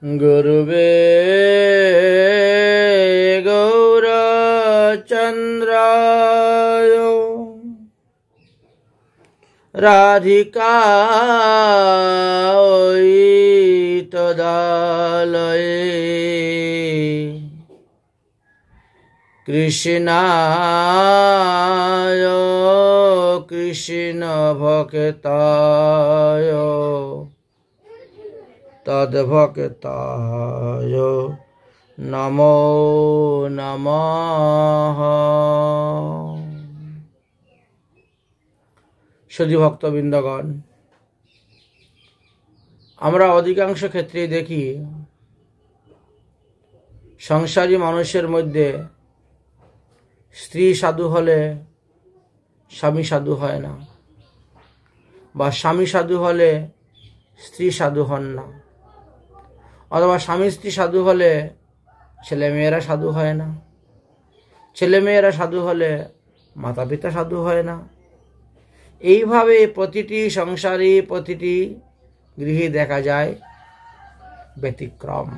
गुरुवे गौरचन्द्राय राधिकायै तदालये कृष्णाय कृष्णभक्ताय तद्भक्ताय नमो नमः। सुधी भक्तबृंदगण, আমরা অধিকাংশ ক্ষেত্রেই দেখি সংসারী মানুষের মধ্যে স্ত্রী সাধু হলে স্বামী সাধু হয় না, বা স্বামী সাধু হলে স্ত্রী সাধু হন না, অথবা স্বামী স্ত্রী সাধু হলে ছেলেমেয়েরা সাধু হয় না, ছেলেমেয়েরা সাধু হলে মাতা পিতা সাধু হয় না। এইভাবে প্রতিটি সংসারে প্রতিটি গৃহে দেখা যায় ব্যতিক্রম।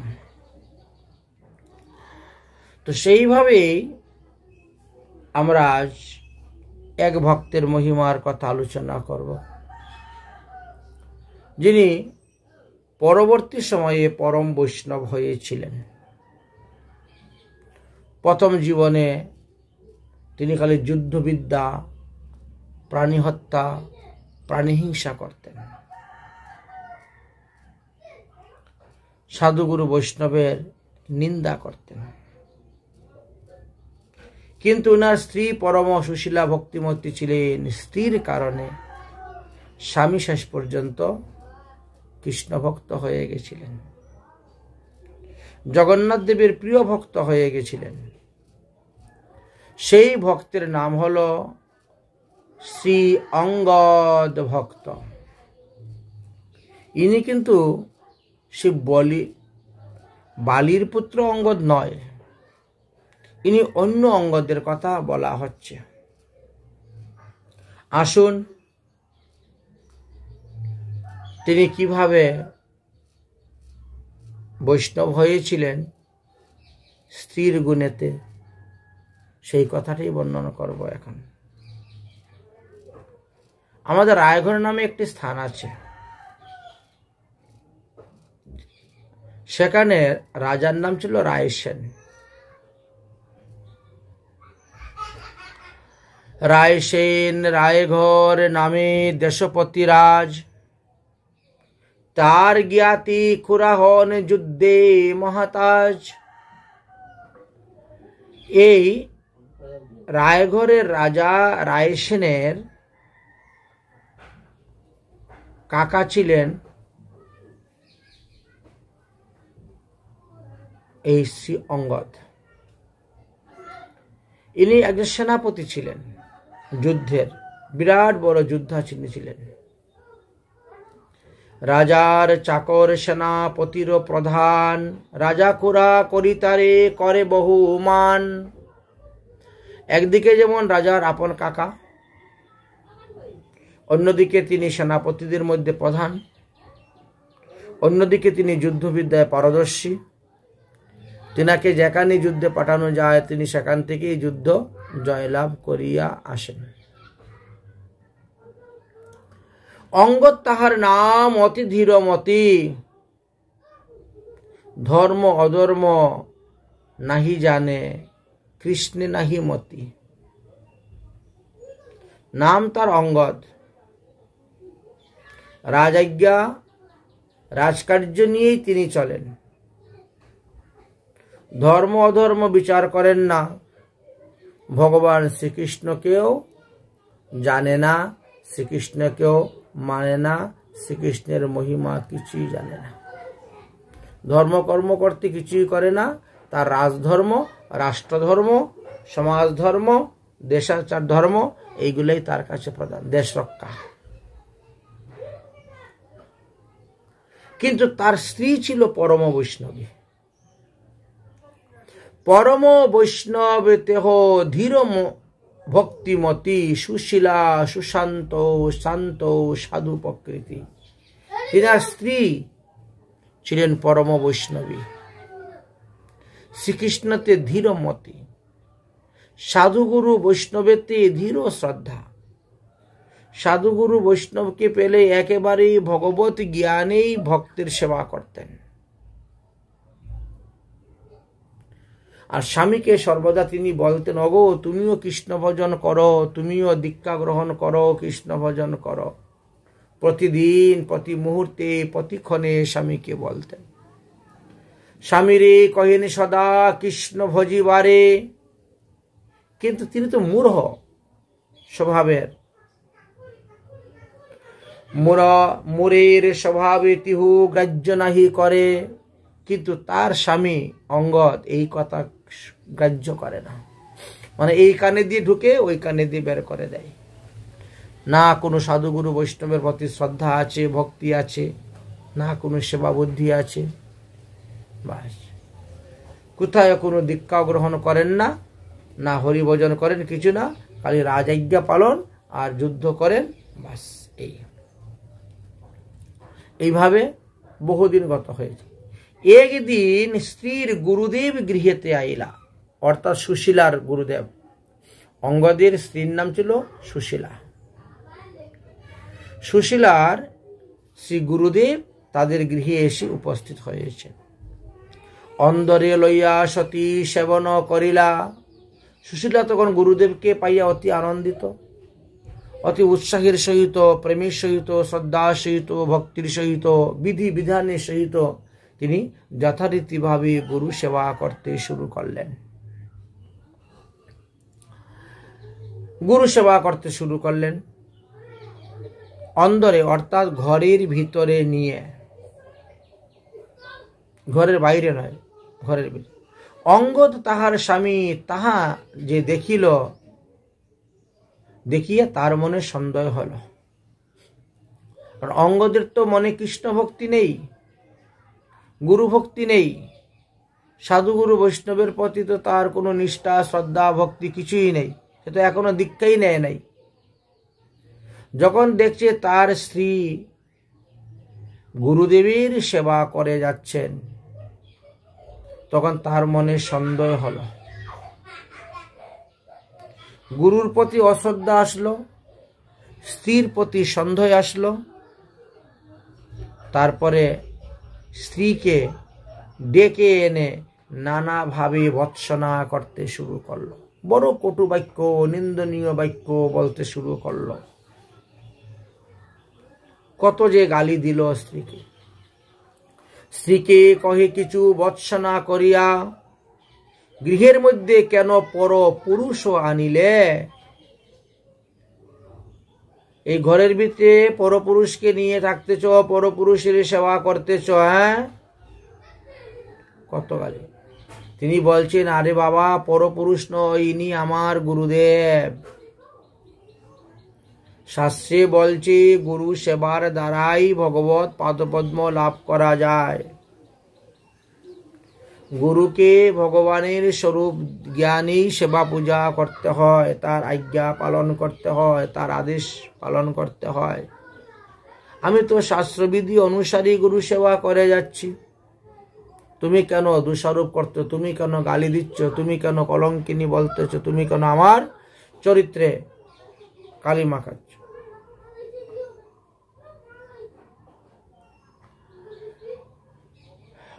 তো সেইভাবেই আমরা আজ এক ভক্তের মহিমার কথা আলোচনা করব, যিনি পরবর্তী সময়ে পরম বৈষ্ণব হয়েছিলেন। প্রথম জীবনে তিনি খালি যুদ্ধবিদ্যা, প্রাণী হত্যা, প্রাণীহিংসা করতেন। সাধুগুরু বৈষ্ণবের নিন্দা করতেন। কিন্তু ওনার স্ত্রী পরম সুশীলা ভক্তিমতী ছিলেন। স্ত্রীর কারণে স্বামী শেষ পর্যন্ত কৃষ্ণ ভক্ত হয়ে গেছিলেন, জগন্নাথ দেবের প্রিয় ভক্ত হয়ে গেছিলেন। সেই ভক্তের নাম হলো শ্রী অঙ্গদ ভক্ত। ইনি কিন্তু সে বালির পুত্র অঙ্গদ নয়, ইনি অন্য অঙ্গদের কথা বলা হচ্ছে। আসুন তিনি কিভাবে বৈষ্ণব হয়েছিলেন স্ত্রীর গুণেতে, সেই কথাটাই বর্ণনা করব এখন। আমাদের রায়ঘর নামে একটি স্থান আছে, সেখানে রাজার নাম ছিল রায়সেন। রায়সেন রায়ঘর নামে দেশপতি রাজ, তার জ্ঞাতি খুরা হন যুদ্ধে মহাতাজ। এই রায়ঘরের রাজা রায়সেনের কাকা ছিলেন এই শ্রী অঙ্গদ। ইনি একজন সেনাপতি ছিলেন, যুদ্ধের বিরাট বড় যোদ্ধা ছিলেন। রাজার চাকর সেনাপতির প্রধান, রাজা খুরা করিতারে করে বহু মান। একদিকে যেমন রাজার আপন কাকা, অন্যদিকে তিনি সেনাপতিদের মধ্যে প্রধান, অন্যদিকে তিনি যুদ্ধবিদ্যায় পারদর্শী। তিনাকে যেখানে যুদ্ধে পাঠানো যায় তিনি সেখান থেকেই যুদ্ধ জয়লাভ করিয়া আসেন। অঙ্গদ তাহার নাম অতি ধীরমতি, ধর্ম অধর্ম নাহি জানে, কৃষ্ণে নাহি মতি। নাম তার অঙ্গদ। রাজাজ্ঞা রাজকার্য নিয়েই তিনি চলেন, ধর্ম অধর্ম বিচার করেন না। ভগবান শ্রীকৃষ্ণকেও জানে না, শ্রীকৃষ্ণকেও মানে না, শ্রীকৃষ্ণের মহিমা কিছুই জানে না। ধর্মকর্ম করতে কিছুই করে না। তার রাজধর্ম, রাষ্ট্রধর্ম, সমাজ ধর্ম, দেশাচার ধর্ম, এইগুলোই তার কাছে প্রধান, দেশ রক্ষা। কিন্তু তার স্ত্রী ছিল পরম বৈষ্ণবী। পরম বৈষ্ণব তেহ ধীর ভক্তিমতী, সুশীলা সুশান্ত শান্ত সাধু প্রকৃতি। তিনার স্ত্রী ছিলেন পরম বৈষ্ণবী, শ্রীকৃষ্ণতে ধীর মতি, সাধুগুরু বৈষ্ণবেতে ধীর শ্রদ্ধা। সাধুগুরু বৈষ্ণবকে পেলে একেবারেই ভগবত জ্ঞানেই ভক্তের সেবা করতেন। আর স্বামীকে সর্বদা তিনি বলতেন, ওগো তুমিও কৃষ্ণ ভজন করো, তুমিও দীক্ষা গ্রহণ করো, কৃষ্ণ ভজন করো। প্রতিদিন, প্রতি মুহূর্তে, প্রতিক্ষণে স্বামীকে বলতেন। স্বামীরে কহেন সদা কৃষ্ণ ভজিবারে, কিন্তু তিনি তো মূঢ় স্বভাবের, মোরের স্বভাবে তিহু গ্রাহ্য নাহি করে, কিন্তু তার স্বামী অঙ্গদ এই কথা গ্রাহ্য করে না। মানে এই কানে দিয়ে ঢুকে ওই কানে দিয়ে বের করে দেয়। না কোনো সাধুগুরু বৈষ্ণবের প্রতি শ্রদ্ধা আছে, ভক্তি আছে, না কোনো সেবা বুদ্ধি আছে। বাস, কোথায় কোনো দীক্ষা গ্রহণ করেন না, না হরিভজন করেন, কিছু না, খালি রাজাজ্ঞা পালন আর যুদ্ধ করেন, বাস। এইভাবে বহুদিন গত হয়েছে। একদিন স্ত্রীর গুরুদেব গৃহেতে আইলা, অর্থাৎ সুশীলার গুরুদেব, অঙ্গদের স্ত্রীর নাম ছিল সুশীলা। সুশীলার শ্রী গুরুদেব তাদের গৃহে এসে উপস্থিত হয়েছেন। অন্দরে লইয়া সতী সেবন করিলা। সুশীলা তখন গুরুদেবকে পাইয়া অতি আনন্দিত, অতি উৎসাহের সহিত, প্রেমের সহিত, শ্রদ্ধার সহিত, ভক্তির সহিত, বিধি বিধানের সহিত তিনি যথারীতিভাবে গুরু সেবা করতে শুরু করলেন। গুরু সেবা করতে শুরু করলেন অন্দরে, অর্থাৎ ঘরের ভিতরে নিয়ে, ঘরের বাইরে নয়, ঘরের ভিতরে। অঙ্গদ তাহার স্বামী তাহা যে দেখিল, দেখিয়া তার মনে সন্দেহ হল। অঙ্গদের তো মনে কৃষ্ণ ভক্তি নেই, গুরু ভক্তি নেই, সাধুগুরু বৈষ্ণবের প্রতি তো তার কোনো নিষ্ঠা, শ্রদ্ধা, ভক্তি কিছুই নেই, সে তো এখনো দীক্ষাই নেয় নাই। যখন দেখছে তার স্ত্রী গুরুদেবের সেবা করে যাচ্ছেন, তখন তার মনে সন্দেহ হলো। গুরুর প্রতি অশ্রদ্ধা আসলো, স্ত্রীর প্রতি সন্দেহ আসলো। তারপরে স্ত্রীকে ডেকে এনে নানাভাবে ভৎসনা করতে শুরু করলো, বড় কটু বাক্য, নিন্দনীয় বাক্য বলতে শুরু করলো। কত যে গালি দিল স্ত্রীকে। স্ত্রীকে কহে কিছু ভৎসনা করিয়া, গৃহের মধ্যে কেন পর পুরুষ আনিলে? এই ঘরের ভিতরে পরপুরুষকে নিয়ে থাকতেছ, পরপুরুষের সেবা করতেছ, হ্যাঁ? কত গালি। তিনি বলছেন, আরে বাবা, পরপুরুষ নয়, ইনি আমার গুরুদেব। শাস্ত্রে বলছে গুরু সেবার দ্বারাই ভগবত পাদপদ্ম লাভ করা যায়। গুরুকে ভগবানের স্বরূপ জ্ঞানেই সেবা পূজা করতে হয়, তার আজ্ঞা পালন করতে হয়, তার আদেশ পালন করতে হয়। আমি তো শাস্ত্রবিধি অনুসারী গুরু সেবা করে যাচ্ছি, তুমি কেন দোষারোপ করতে, তুমি কেন গালি দিচ্ছ, তুমি কেন কলঙ্কিনী বলতেছ, তুমি কেন আমার চরিত্রে কালি মাখাচ্ছ?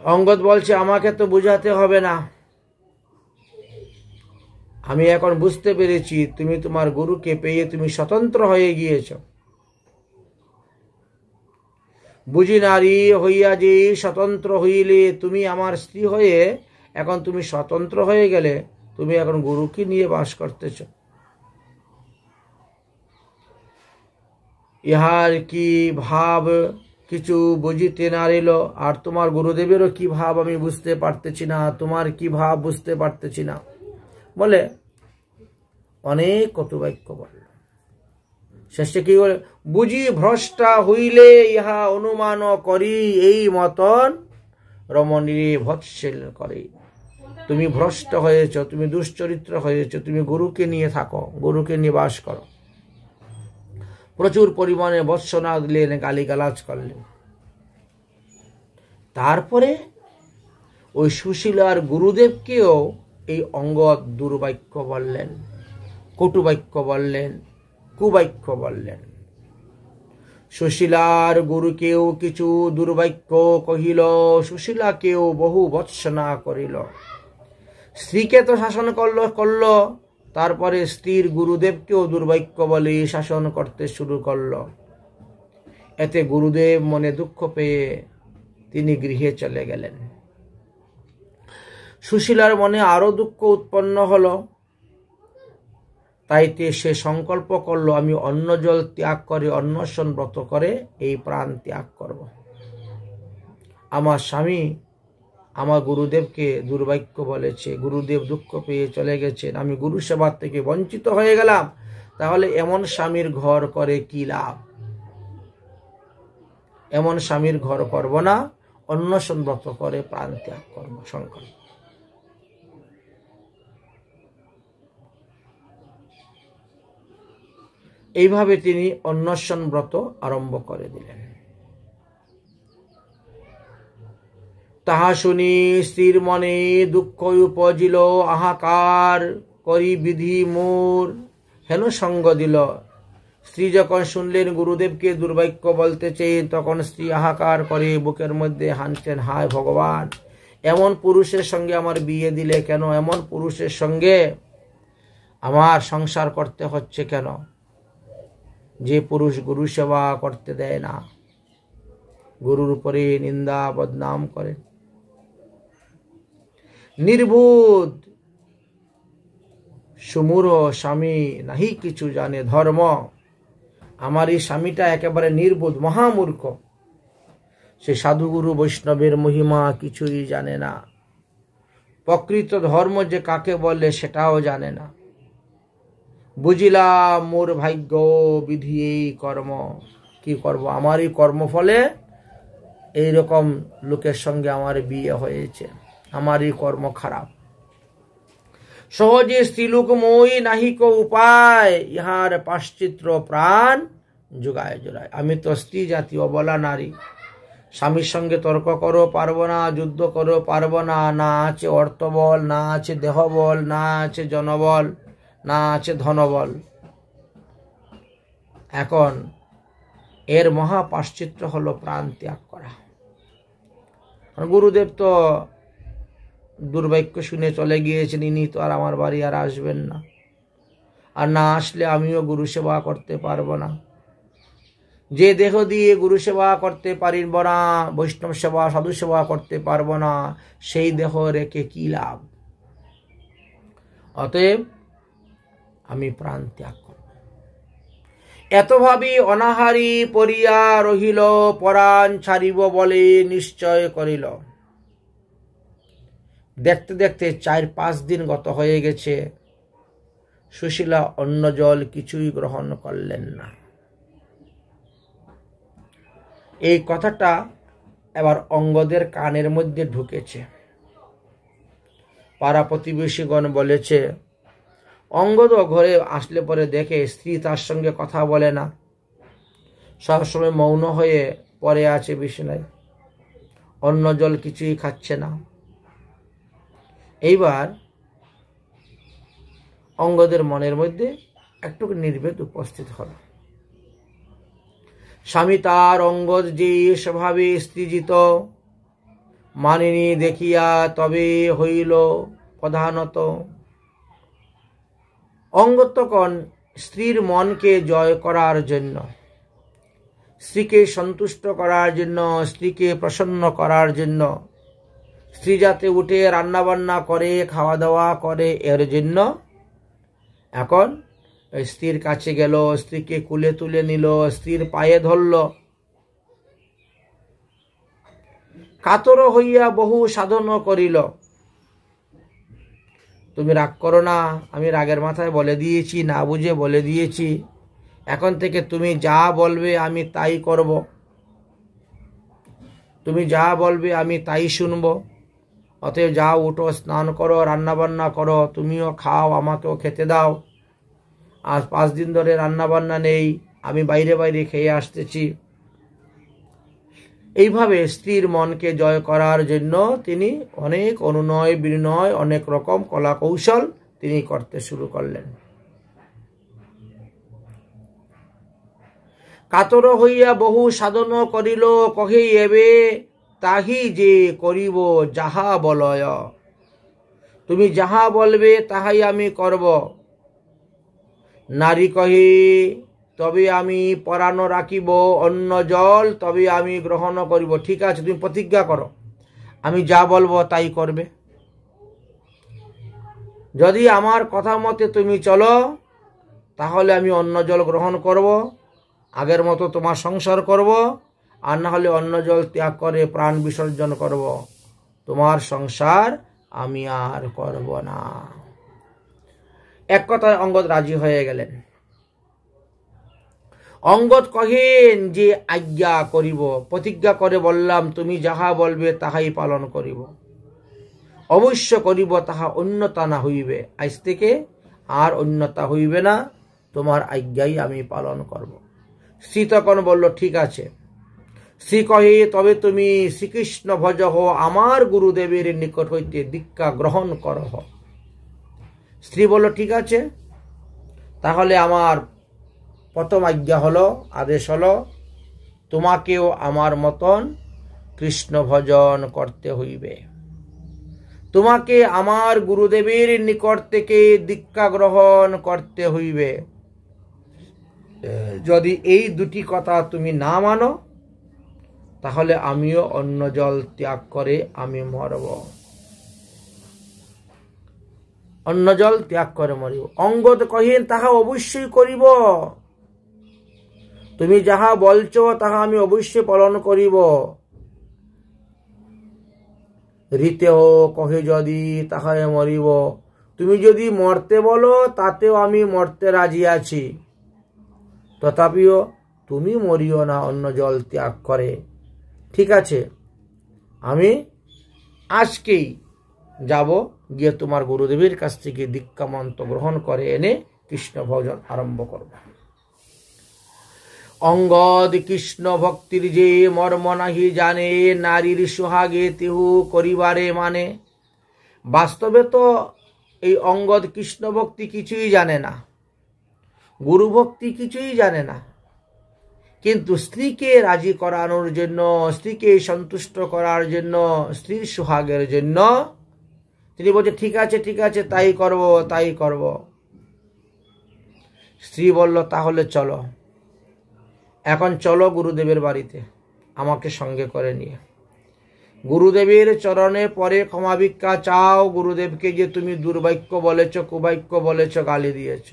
অঙ্গদ বলছে, আমাকে তো বুঝাতে হবে না, আমি এখন বুঝতে পেরেছি তুমি তোমার গুরুকে পেয়ে তুমি স্বতন্ত্র হয়ে গিয়েছ। বুঝি নারী হইয়া যে স্বতন্ত্র হইলে, তুমি আমার স্ত্রী হয়ে এখন তুমি স্বতন্ত্র হয়ে গেলে, তুমি এখন গুরুকে নিয়ে বাস করতেছ। ইহার কি ভাব কিছু বুঝিতে না রইল, আর তোমার গুরুদেবেরও কি ভাব আমি বুঝতে পারতেছি না, তোমার কি ভাব বুঝতে পারতেছি না, বলে অনেক কটুবাক্য বলল। শেষে কি বলে, বুঝি ভ্রষ্টা হইলে ইহা অনুমান করি, এই মতন রমণীরে ভৎসল করে। তুমি ভ্রষ্ট হয়েছ, তুমি দুশ্চরিত্র হয়েছ, তুমি গুরুকে নিয়ে থাকো, গুরুকে নিবাস করো। প্রচুর পরিমাণে ভৎসনা দিলেন, গালিগালাজ করলেন। তারপরে ওই সুশীলার গুরুদেবকেও এই অঙ্গদ দুর্বাক্য বললেন, কটুবাক্য বললেন, কুবাক্য বললেন। সুশীলার গুরুকেও কিছু দুর্বাক্য কহিল, সুশীলাকেও বহু ভৎসনা করিল। স্ত্রীকে তো শাসন করল, তারপরে স্ত্রীর গুরুদেবকেও দুর্বাক্য বলে শাসন করতে শুরু করল। এতে গুরুদেব মনে দুঃখ পেয়ে তিনি গৃহে চলে গেলেন। সুশীলার মনে আরো দুঃখ উৎপন্ন হলো। তাইতে সে সংকল্প করলো, আমি অন্ন জল ত্যাগ করে, অন্নশন ব্রত করে এই প্রাণ ত্যাগ করব। আমার স্বামী আমার গুরুদেবকে দুর্বাক্য বলেছে, গুরুদেব দুঃখ পেয়ে চলে গেছেন, আমি গুরু সেবার থেকে বঞ্চিত হয়ে গেলাম। তাহলে এমন স্বামীর ঘর করে কি লাভ? এমন স্বামীর ঘর করব না, অন্নশন ব্রত করে প্রাণ ত্যাগ করব সংকল্প। এইভাবে তিনি অন্নশন ব্রত আরম্ভ করে দিলেন। তাহা শুনি স্ত্রীর মনে দুঃখ উপজিল, আহাকার করি বিধি মোর হেন সঙ্গ দিল। স্ত্রী যখন শুনলেন গুরুদেবকে দুর্বাক্য বলতেছে, তখন স্ত্রী হাহাকার করে বুকের মধ্যে হানছেন, হায় ভগবান, এমন পুরুষের সঙ্গে আমার বিয়ে দিলে কেন? এমন পুরুষের সঙ্গে আমার সংসার করতে হচ্ছে কেন? যে পুরুষ গুরু সেবা করতে দেয় না, গুরুর উপরে নিন্দা বদনাম করে। নির্বুধ সুমূঢ় স্বামী নাহি কিছু জানে ধর্ম। আমার এই স্বামীটা একেবারে নির্বুধ, মহামূর্খ। সে সাধুগুরু বৈষ্ণবের মহিমা কিছুই জানে না, প্রকৃত ধর্ম যে কাকে বলে সেটাও জানে না। বুঝিলাম মোর ভাগ্য বিধি এই কর্ম। কি করব? আমারই কর্মফলে এইরকম লোকের সঙ্গে আমার বিয়ে হয়েছে, আমারই কর্ম খারাপ। সহজে স্ত্রীলোক মই নাহিক উপায়, ইহার পাশ্চিত্র প্রাণ জোগায় জোড়ায়। আমি তো স্ত্রী জাতি, অবলা নারী। স্বামীর সঙ্গে তর্ক করো পারবো না, যুদ্ধ করো পারবো না। না আছে অর্থবল, না আছে দেহবল, না আছে জনবল, না আছে ধনবল। এখন এর মহা পাশ্চিত্র হলো প্রাণ ত্যাগ করা। গুরুদেব তো দুর্ভাগ্য শুনে চলে গিয়েছেন, ইনি তো আর আমার বাড়ি আর আসবেন না, আর না আসলে আমিও গুরু সেবা করতে পারবো না। যে দেহ দিয়ে গুরু সেবা করতে পারব না, বৈষ্ণব সেবা সাধু সেবা করতে পারবো না, সেই দেহ রেখে কি লাভ? অতএব আমি প্রাণ ত্যাগ করব। এত ভাবি অনাহারী পড়িয়া রহিল, পরাণ ছাড়িব বলে নিশ্চয় করিল। দেখতে দেখতে 4-5 দিন গত হয়ে গেছে, সুশীলা অন্ন জল কিছুই গ্রহণ করলেন না। এই কথাটা এবার অঙ্গদের কানের মধ্যে ঢুকেছে। পাড়া প্রতিবেশীগণ বলেছে, অঙ্গদ ঘরে আসলে পরে দেখে স্ত্রী তার সঙ্গে কথা বলে না, সবসময় মৌন হয়ে পড়ে আছে বিছানায়, অন্ন জল কিছুই খাচ্ছে না। এইবার অঙ্গদের মনের মধ্যে একটু নির্ভেদ উপস্থিত হল। স্বামী তার অঙ্গদ যে স্বভাবে স্ত্রীজিত, মানিনি দেখিয়া তবে হইল প্রধানত। অঙ্গদ তখন স্ত্রীর মনকে জয় করার জন্য, স্ত্রীকে সন্তুষ্ট করার জন্য, স্ত্রীকে প্রসন্ন করার জন্য, স্ত্রী যাতে উঠে রান্না বান্না করে খাওয়া দাওয়া করে, এর জন্য এখন স্ত্রীর কাছে গেল, স্ত্রীকে কুলে তুলে নিল, স্ত্রীর পায়ে ধরল। কাতর হইয়া বহু সাধন করিল। তুমি রাগ করো না, আমি রাগের মাথায় বলে দিয়েছি, না বুঝে বলে দিয়েছি, এখন থেকে তুমি যা বলবে আমি তাই করব, তুমি যা বলবে আমি তাই শুনব। অতএব যাও, উঠো, স্নান করো, রান্না বান্না করো, তুমিও খাও, আমাকেও খেতে দাও। আজ 5 দিন ধরে রান্না বান্না নেই, আমি বাইরে বাইরে খেয়ে আসতেছি। এইভাবে স্ত্রীর মনকে জয় করার জন্য তিনি অনেক অনুনয় বিনয় অনেক রকম কলা কৌশল তিনি করতে শুরু করলেন। কাতর হইয়া বহু সাধন করিল, কহে এবে তাহি যে করিব যাহা বলয়। তুমি যাহা বলবে তাহাই আমি করব। নারী কহে তবে আমি পরাণ রাখিব অন্ন জল, তবে আমি গ্রহণ করিব। ঠিক আছে, তুমি প্রতিজ্ঞা করো, আমি যা বলবো তাই করবে। যদি আমার কথা মতে তুমি চলো তাহলে আমি অন্ন জল গ্রহণ করব, আগের মতো তোমার সংসার করব, আর না হলে অন্ন জল ত্যাগ করে প্রাণ বিসর্জন করব। তোমার সংসার আমি আর করব না। এক কথায় অঙ্গদ রাজি হয়ে গেলেন। অঙ্গদ কহেন যে আজ্ঞা করিব, প্রতিজ্ঞা করে বললাম তুমি যাহা বলবে তাহাই পালন করিব, অবশ্য করিব, তাহা অন্যতা না হইবে। আজ থেকে আর অন্যতা হইবে না, তোমার আজ্ঞাই আমি পালন করব। শ্রী তখন বলল ঠিক আছে। শ্রী কহে তবে তুমি শ্রীকৃষ্ণ ভজ হো, আমার গুরুদেবের নিকট হইতে দীক্ষা গ্রহণ করহ। স্ত্রী বলল ঠিক আছে, তাহলে আমার প্রথম আজ্ঞা হলো, আদেশ হলো, তোমাকেও আমার মতন কৃষ্ণ ভজন করতে হইবে, তোমাকে আমার গুরুদেবের নিকট থেকে দীক্ষা গ্রহণ করতে হইবে। যদি এই দুটি কথা তুমি না মানো তাহলে আমিও অন্ন জল ত্যাগ করে আমি মরব, অন্ন জল ত্যাগ করে মরিব। অঙ্গদ কহেন তাহা অবশ্যই করিব, তুমি যাহা বলছ তাহা আমি অবশ্যই পালন করিব। রীতেহ কহে যদি তাহায় মরিব, তুমি যদি মরতে বলো তাতেও আমি মরতে রাজি আছি, তথাপিও তুমি মরিও না অন্ন জল ত্যাগ করে। ঠিক আছে, আমি আজকেই যাব, গিয়ে তোমার গুরুদেবের কাছ থেকে দীক্ষা মন্ত্র গ্রহণ করে এনে কৃষ্ণ ভজন আরম্ভ করব। অঙ্গদ কৃষ্ণ ভক্তির যে মর্ম নাহি জানে, নারীর সোহাগে তেহু করিবারে মানে। বাস্তবে তো এই অঙ্গদ কৃষ্ণ ভক্তি কিছুই জানে না, গুরু ভক্তি কিছুই জানে না, কিন্তু স্ত্রীকে রাজি করানোর জন্য, স্ত্রীকে সন্তুষ্ট করার জন্য, স্ত্রীর সোহাগের জন্য তিনি বলছে ঠিক আছে ঠিক আছে, তাই করব তাই করব। স্ত্রী বলল তাহলে চলো, এখন চলো গুরুদেবের বাড়িতে আমাকে সঙ্গে করে নিয়ে। গুরুদেবের চরণে পরে ক্ষমা ভিক্ষা চাও, গুরুদেবকে যে তুমি দুর্বাক্য বলেছ, কুবাক্য বলেছ, গালি দিয়েছ।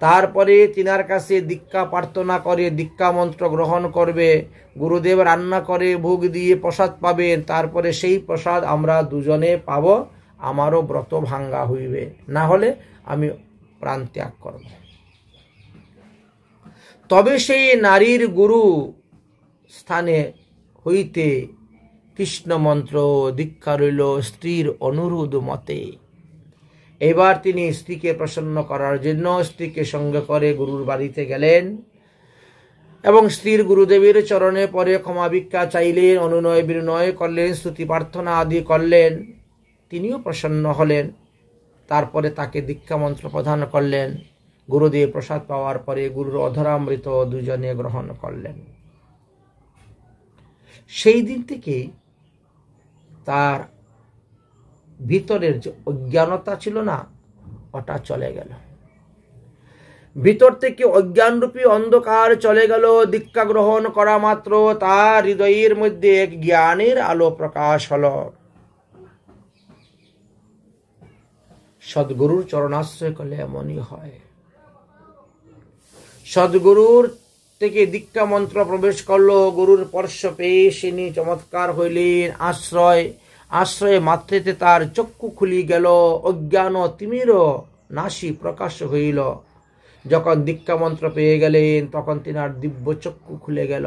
তারপরে তিনার কাছে দীক্ষা প্রার্থনা করে দীক্ষা মন্ত্র গ্রহণ করবে। গুরুদেব রান্না করে ভোগ দিয়ে প্রসাদ পাবেন, তারপরে সেই প্রসাদ আমরা দুজনে পাব, আমারও ব্রত ভাঙ্গা হইবে, না হলে আমি প্রাণ ত্যাগ করব। তবে সেই নারীর গুরু স্থানে হইতে কৃষ্ণ মন্ত্র দীক্ষা রইল স্ত্রীর অনুরোধ মতে। এবার তিনি স্ত্রীকে প্রসন্ন করার জন্য স্ত্রীকে সঙ্গে করে গুরুর বাড়িতে গেলেন এবং স্ত্রীর গুরুদেবের চরণে পরে ক্ষমা ভিক্ষা চাইলেন, অনুনয় বিনয় করলেন, স্তুতি প্রার্থনা আদি করলেন। তিনিও প্রসন্ন হলেন। তারপরে তাকে দীক্ষা মন্ত্র প্রদান করলেন। গুরুদেব প্রসাদ পাওয়ার পরে গুরুর অধরামৃত দুজনে গ্রহণ করলেন। সেই দিন থেকেই তার ভিতরের যে অজ্ঞানতা ছিল না, ওটা চলে গেল। ভিতর থেকে অজ্ঞানরূপী অন্ধকার চলে গেল। দীক্ষা গ্রহণ করা মাত্র তার হৃদয়ের মধ্যে এক জ্ঞানের আলো প্রকাশ হল। সদ্গুরুর চরণাশ্রয় করলে এমনই হয়। সদ্গুরুর থেকে দীক্ষা মন্ত্র প্রবেশ করলো, গুরুর স্পর্শ পেয়ে তিনি চমৎকার হইলেন। আশ্রয়ে মাত্রেতে তার চক্ষু খুলি গেল, অজ্ঞান তিমির নাসি প্রকাশ হইল। যখন দীক্ষা মন্ত্র পেয়ে গেলেন তখন তিনার দিব্য চক্ষু খুলে গেল,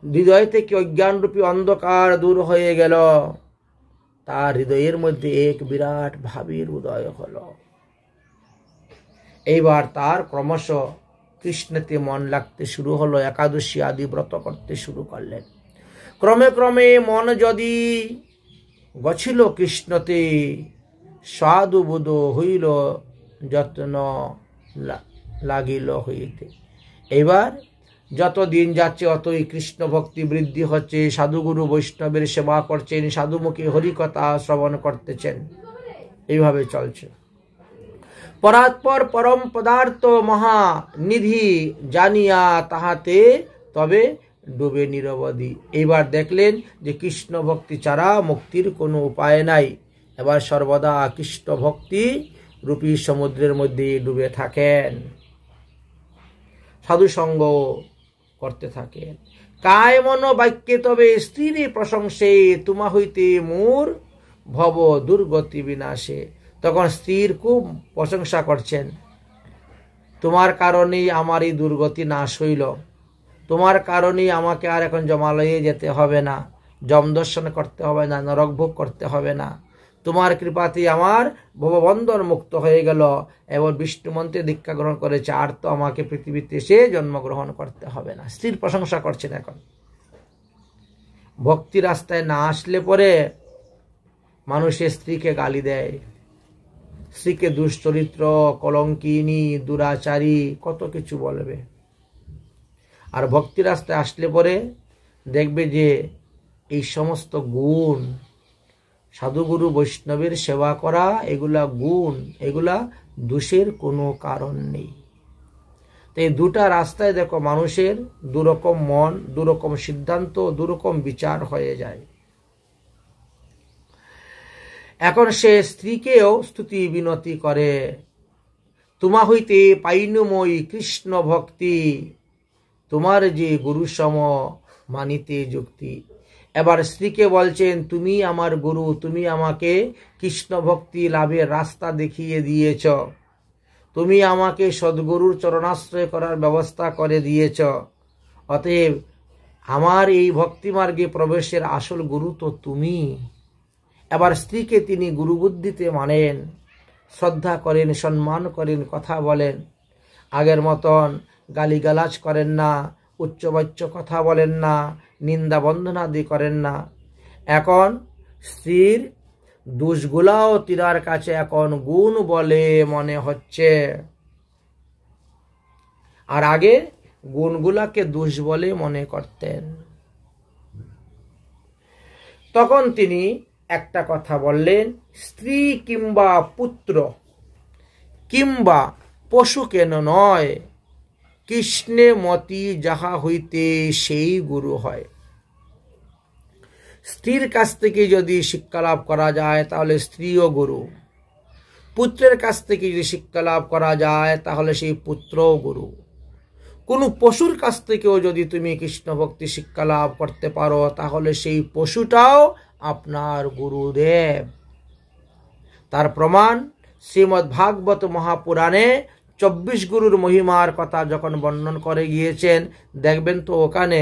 হৃদয় থেকে অজ্ঞানরূপী অন্ধকার দূর হয়ে গেল। তার হৃদয়ের মধ্যে এক বিরাট ভাবের উদয় হল। এইবার তার ক্রমশ কৃষ্ণতে মন লাগতে শুরু হলো, একাদশী আদি ব্রত করতে শুরু করলেন। ক্রমে ক্রমে মন যদি গছিল কৃষ্ণতে, সাধুবোধ হইল যত্ন লাগিল হইতে। এবার যত দিন যাচ্ছে অতই কৃষ্ণ ভক্তি বৃদ্ধি হচ্ছে, সাধুগুরু বৈষ্ণবের সেবা করছেন, সাধুমুখী হরিকথা শ্রবণ করতেছেন, এইভাবে চলছে। পরাৎপর পরম পদার্থ মহানিধি জানিয়া তাহাতে তবে ডুবে নিরবধি। এইবার দেখলেন যে কৃষ্ণ ভক্তি ছাড়া মুক্তির কোনো উপায় নাই। এবার সর্বদা কৃষ্ণ ভক্তি রূপী সমুদ্রের মধ্যে ডুবে থাকেন, সাধু সঙ্গ করতে থাকেন। কায় মন বাক্যে তবে স্ত্রীর প্রশংসে, তোমা হইতে মোর ভব দুর্গতি বিনাশে। তখন স্ত্রীর খুব প্রশংসা করছেন, তোমার কারণেই আমার এই দুর্গতি নাশ হইল, তোমার কারণেই আমাকে আর এখন জমালয়ে যেতে হবে না, যম দর্শন করতে হবে না, নরক ভোগ করতে হবে না, তোমার কৃপাতেই আমার ভববন্ধন মুক্ত হয়ে গেল এবং বিষ্ণু মন্ত্রে দীক্ষা গ্রহণ করেছে, আর তো আমাকে পৃথিবীতে এসে জন্মগ্রহণ করতে হবে না। স্ত্রীর প্রশংসা করছেন। এখন ভক্তি রাস্তায় না আসলে পরে মানুষের স্ত্রীকে গালি দেয়, স্ত্রীকে দুশ্চরিত্র, কলঙ্কিনী, দুরাচারী কত কিছু বলবে। আর ভক্তি রাস্তায় আসলে পরে দেখবে যে এই সমস্ত গুণ, সাধুগুরু বৈষ্ণবের সেবা করা, এগুলা গুণ, এগুলা দোষের কোনো কারণ নেই। তো এই দুটা রাস্তায় দেখো মানুষের দুরকম মন, দুরকম সিদ্ধান্ত, দুরকম বিচার হয়ে যায়। এখন সে স্ত্রীকেও স্তুতি বিনতি করে, তোমা হইতে পাইনুময়ী কৃষ্ণ ভক্তি, তোমার যে গুরু সম মানিতে যুক্তি। এবার স্ত্রীকে বলছেন, তুমি আমার গুরু, তুমি আমাকে কৃষ্ণ ভক্তি লাভের রাস্তা দেখিয়ে দিয়েছ, তুমি আমাকে সদ্গুরুর চরণাশ্রয় করার ব্যবস্থা করে দিয়েছ, অতএব আমার এই ভক্তি মার্গে প্রবেশের আসল গুরু তো তুমি। এবার স্ত্রীকে তিনি গুরু বুদ্ধিতে মানেন, শ্রদ্ধা করেন, সম্মান করেন, কথা বলেন, আগের মতন গালিগালাজ করেন না, উচ্চবাচ্য কথা বলেন না, নিন্দা বন্দনাদি করেন না। এখন স্ত্রীর দোষগুলাও তিনার কাছে এখন গুণ বলে মনে হচ্ছে, আর আগে গুণগুলাকে দোষ বলে মনে করতেন। তখন তিনি একটা কথা বললেন, স্ত্রী কিংবা পুত্র কিংবা পশু কেন নয়, কৃষ্ণে মতি যাহা হইতে সেই গুরু হয়। স্ত্রীর কাছ থেকে যদি শিক্ষা লাভ করা যায় তাহলে স্ত্রীও গুরু, পুত্রের কাছ থেকে যদি শিক্ষা লাভ করা যায় তাহলে সেই পুত্রও গুরু। কোনো পশুর কাছ থেকেও যদি তুমি কৃষ্ণ ভক্তি শিক্ষা লাভ করতে পারো তাহলে সেই পশুটাও আপনার গুরুদেব। তার প্রমাণ শ্রীমদ্ ভাগবত মহাপুরাণে 24 গুরুর মহিমার কথা যখন বর্ণন করে গিয়েছেন, দেখবেন তো ওখানে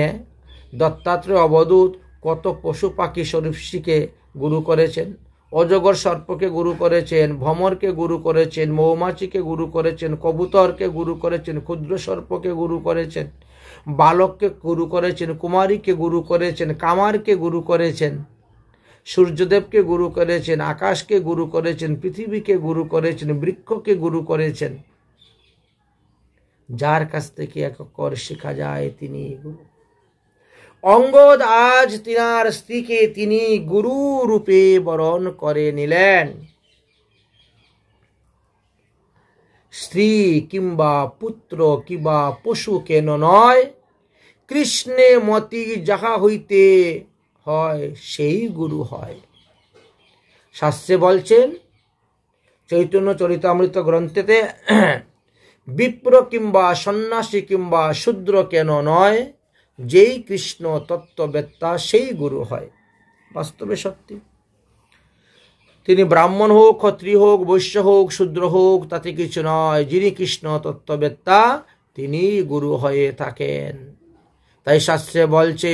দত্তাত্রেয় অবধূত কত পশু পাখি সরীসৃপকে গুরু করেছেন, অজগর সর্পকে গুরু করেছেন, ভ্রমরকে গুরু করেছেন, মৌমাছিকে গুরু করেছেন, কবুতরকে গুরু করেছেন, ক্ষুদ্র সর্পকে গুরু করেছেন, বালককে গুরু করেছেন, কুমারীকে গুরু করেছেন, কামারকে গুরু করেছেন, সূর্যদেবকে গুরু করেছেন, আকাশকে গুরু করেছেন, পৃথিবীকে গুরু করেছেন, বৃক্ষকে গুরু করেছেন। যার কাছ থেকে এক অক্ষর শেখা যায় তিনি গুরু। অঙ্গদ আজ তিনার স্ত্রীকে তিনি গুরু রূপে বরণ করে নিলেন। স্ত্রী কিংবা পুত্র কিংবা পশু কেন নয়, কৃষ্ণে মতি যাহা হইতে হয় সেই গুরু হয়। শাস্ত্রে বলছেন চৈতন্য চরিতামৃত গ্রন্থেতে, বিপ্র কিংবা সন্ন্যাসী কিংবা শূদ্র কেন নয়, যেই কৃষ্ণ তত্ত্ববেত্তা সেই গুরু হয়। বাস্তবে সত্যি। তিনি ব্রাহ্মণ হোক, ক্ষত্রিয় হোক, বৈশ্য হোক, শূদ্র হোক, তাতে কিছু নয়, যিনি কৃষ্ণ তত্ত্ববেত্তা তিনি গুরু হয়ে থাকেন। তাই শাস্ত্রে বলছে,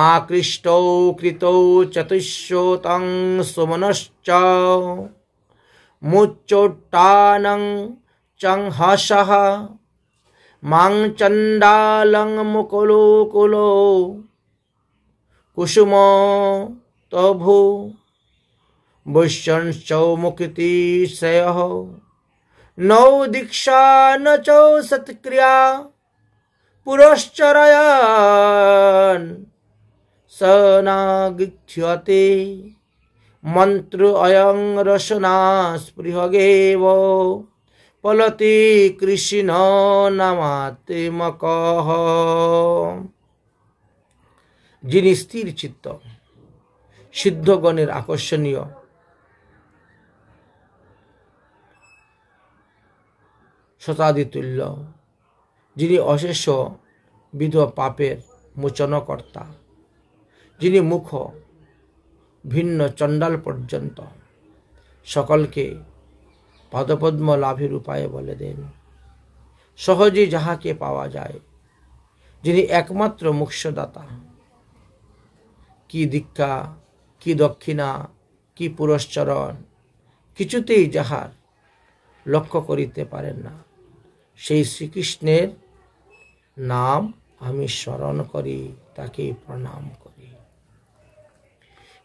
আকৃষ্ট কৃত চতুষ্যতং সুমনশ্চ মুচ্চোট্টানং চং হসঃ মাং চণ্ডালং মুকুলো কুলো কুসুম তভু বৈশ্যঞ্চ মুক্তি শ্রেয় নৌ দীক্ষা ন চ সৎক্রিয়া পুরশ্চরয়ন সনাগৃহ্যতে মন্ত্র অয়ং রসনা স্পৃহগেব পলতি কৃষ্ণ নামাতে মকহ। যিনি স্থির চিত্ত, সিদ্ধগণের আকর্ষণীয়, শতাদিতুল্য, যিনি অশেষ বিধ পাপের মোচনকর্তা, যিনি মুখ ভিন্ন চণ্ডাল পর্যন্ত সকলকে পাদপদ্ম লাভের উপায় বলে দেন, সহজে যাহাকে পাওয়া যায়, যিনি একমাত্র মোক্ষদাতা, কি দীক্ষা, কি দক্ষিণা, কি পুরস্চরণ কিছুতেই যাহার লক্ষ্য করিতে পারেন না, সেই শ্রীকৃষ্ণের নাম আমি স্মরণ করি, তাকে প্রণাম করি।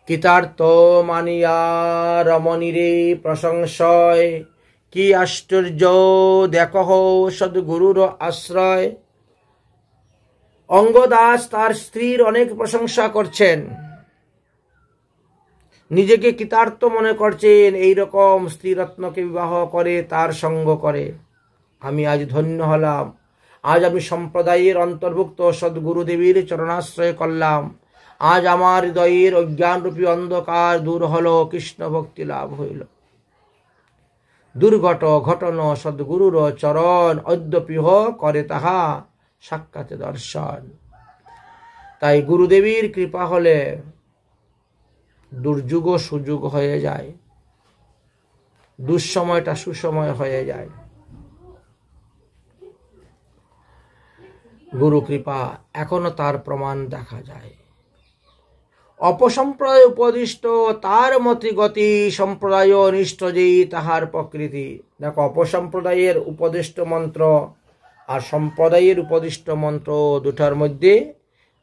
কৃতার্থ মানিয়া রমণীরে প্রশংসয়, কি আশ্চর্য দেখহ সদ্গুরুর আশ্রয়। অঙ্গদাস তার স্ত্রীর অনেক প্রশংসা করছেন, নিজেকে কৃতার্থ মনে করছেন, এইরকম স্ত্রীরত্নকে বিবাহ করে তার সঙ্গ করে। আমি আজ ধন্য হলাম, আজ আমি সম্প্রদায়ের অন্তর্ভুক্ত সদ্গুরুদেবীর চরণাশ্রয় করলাম, আজ আমার হৃদয়ের অজ্ঞানরূপী অন্ধকার দূর হল, কৃষ্ণ ভক্তি লাভ হইল। দুর্ঘট ঘটন সদ্গুরুর চরণ, অদ্যপিহ করে তাহা সাক্ষাৎ দর্শন। তাই গুরুদেবীর কৃপা হলে দুর্যোগ সুযোগ হয়ে যায়, দুঃসময়টা সুসময় হয়ে যায়। গুরু কৃপা এখনো তার প্রমাণ দেখা যায়। অপসম্প্রদায় উপদিষ্ট তার মতি গতি, সম্প্রদায় অনিষ্ট যেই তাহার প্রকৃতি। দেখো, অপসম্প্রদায়ের উপদিষ্ট মন্ত্র আর সম্প্রদায়ের উপদিষ্ট মন্ত্র দুটার মধ্যে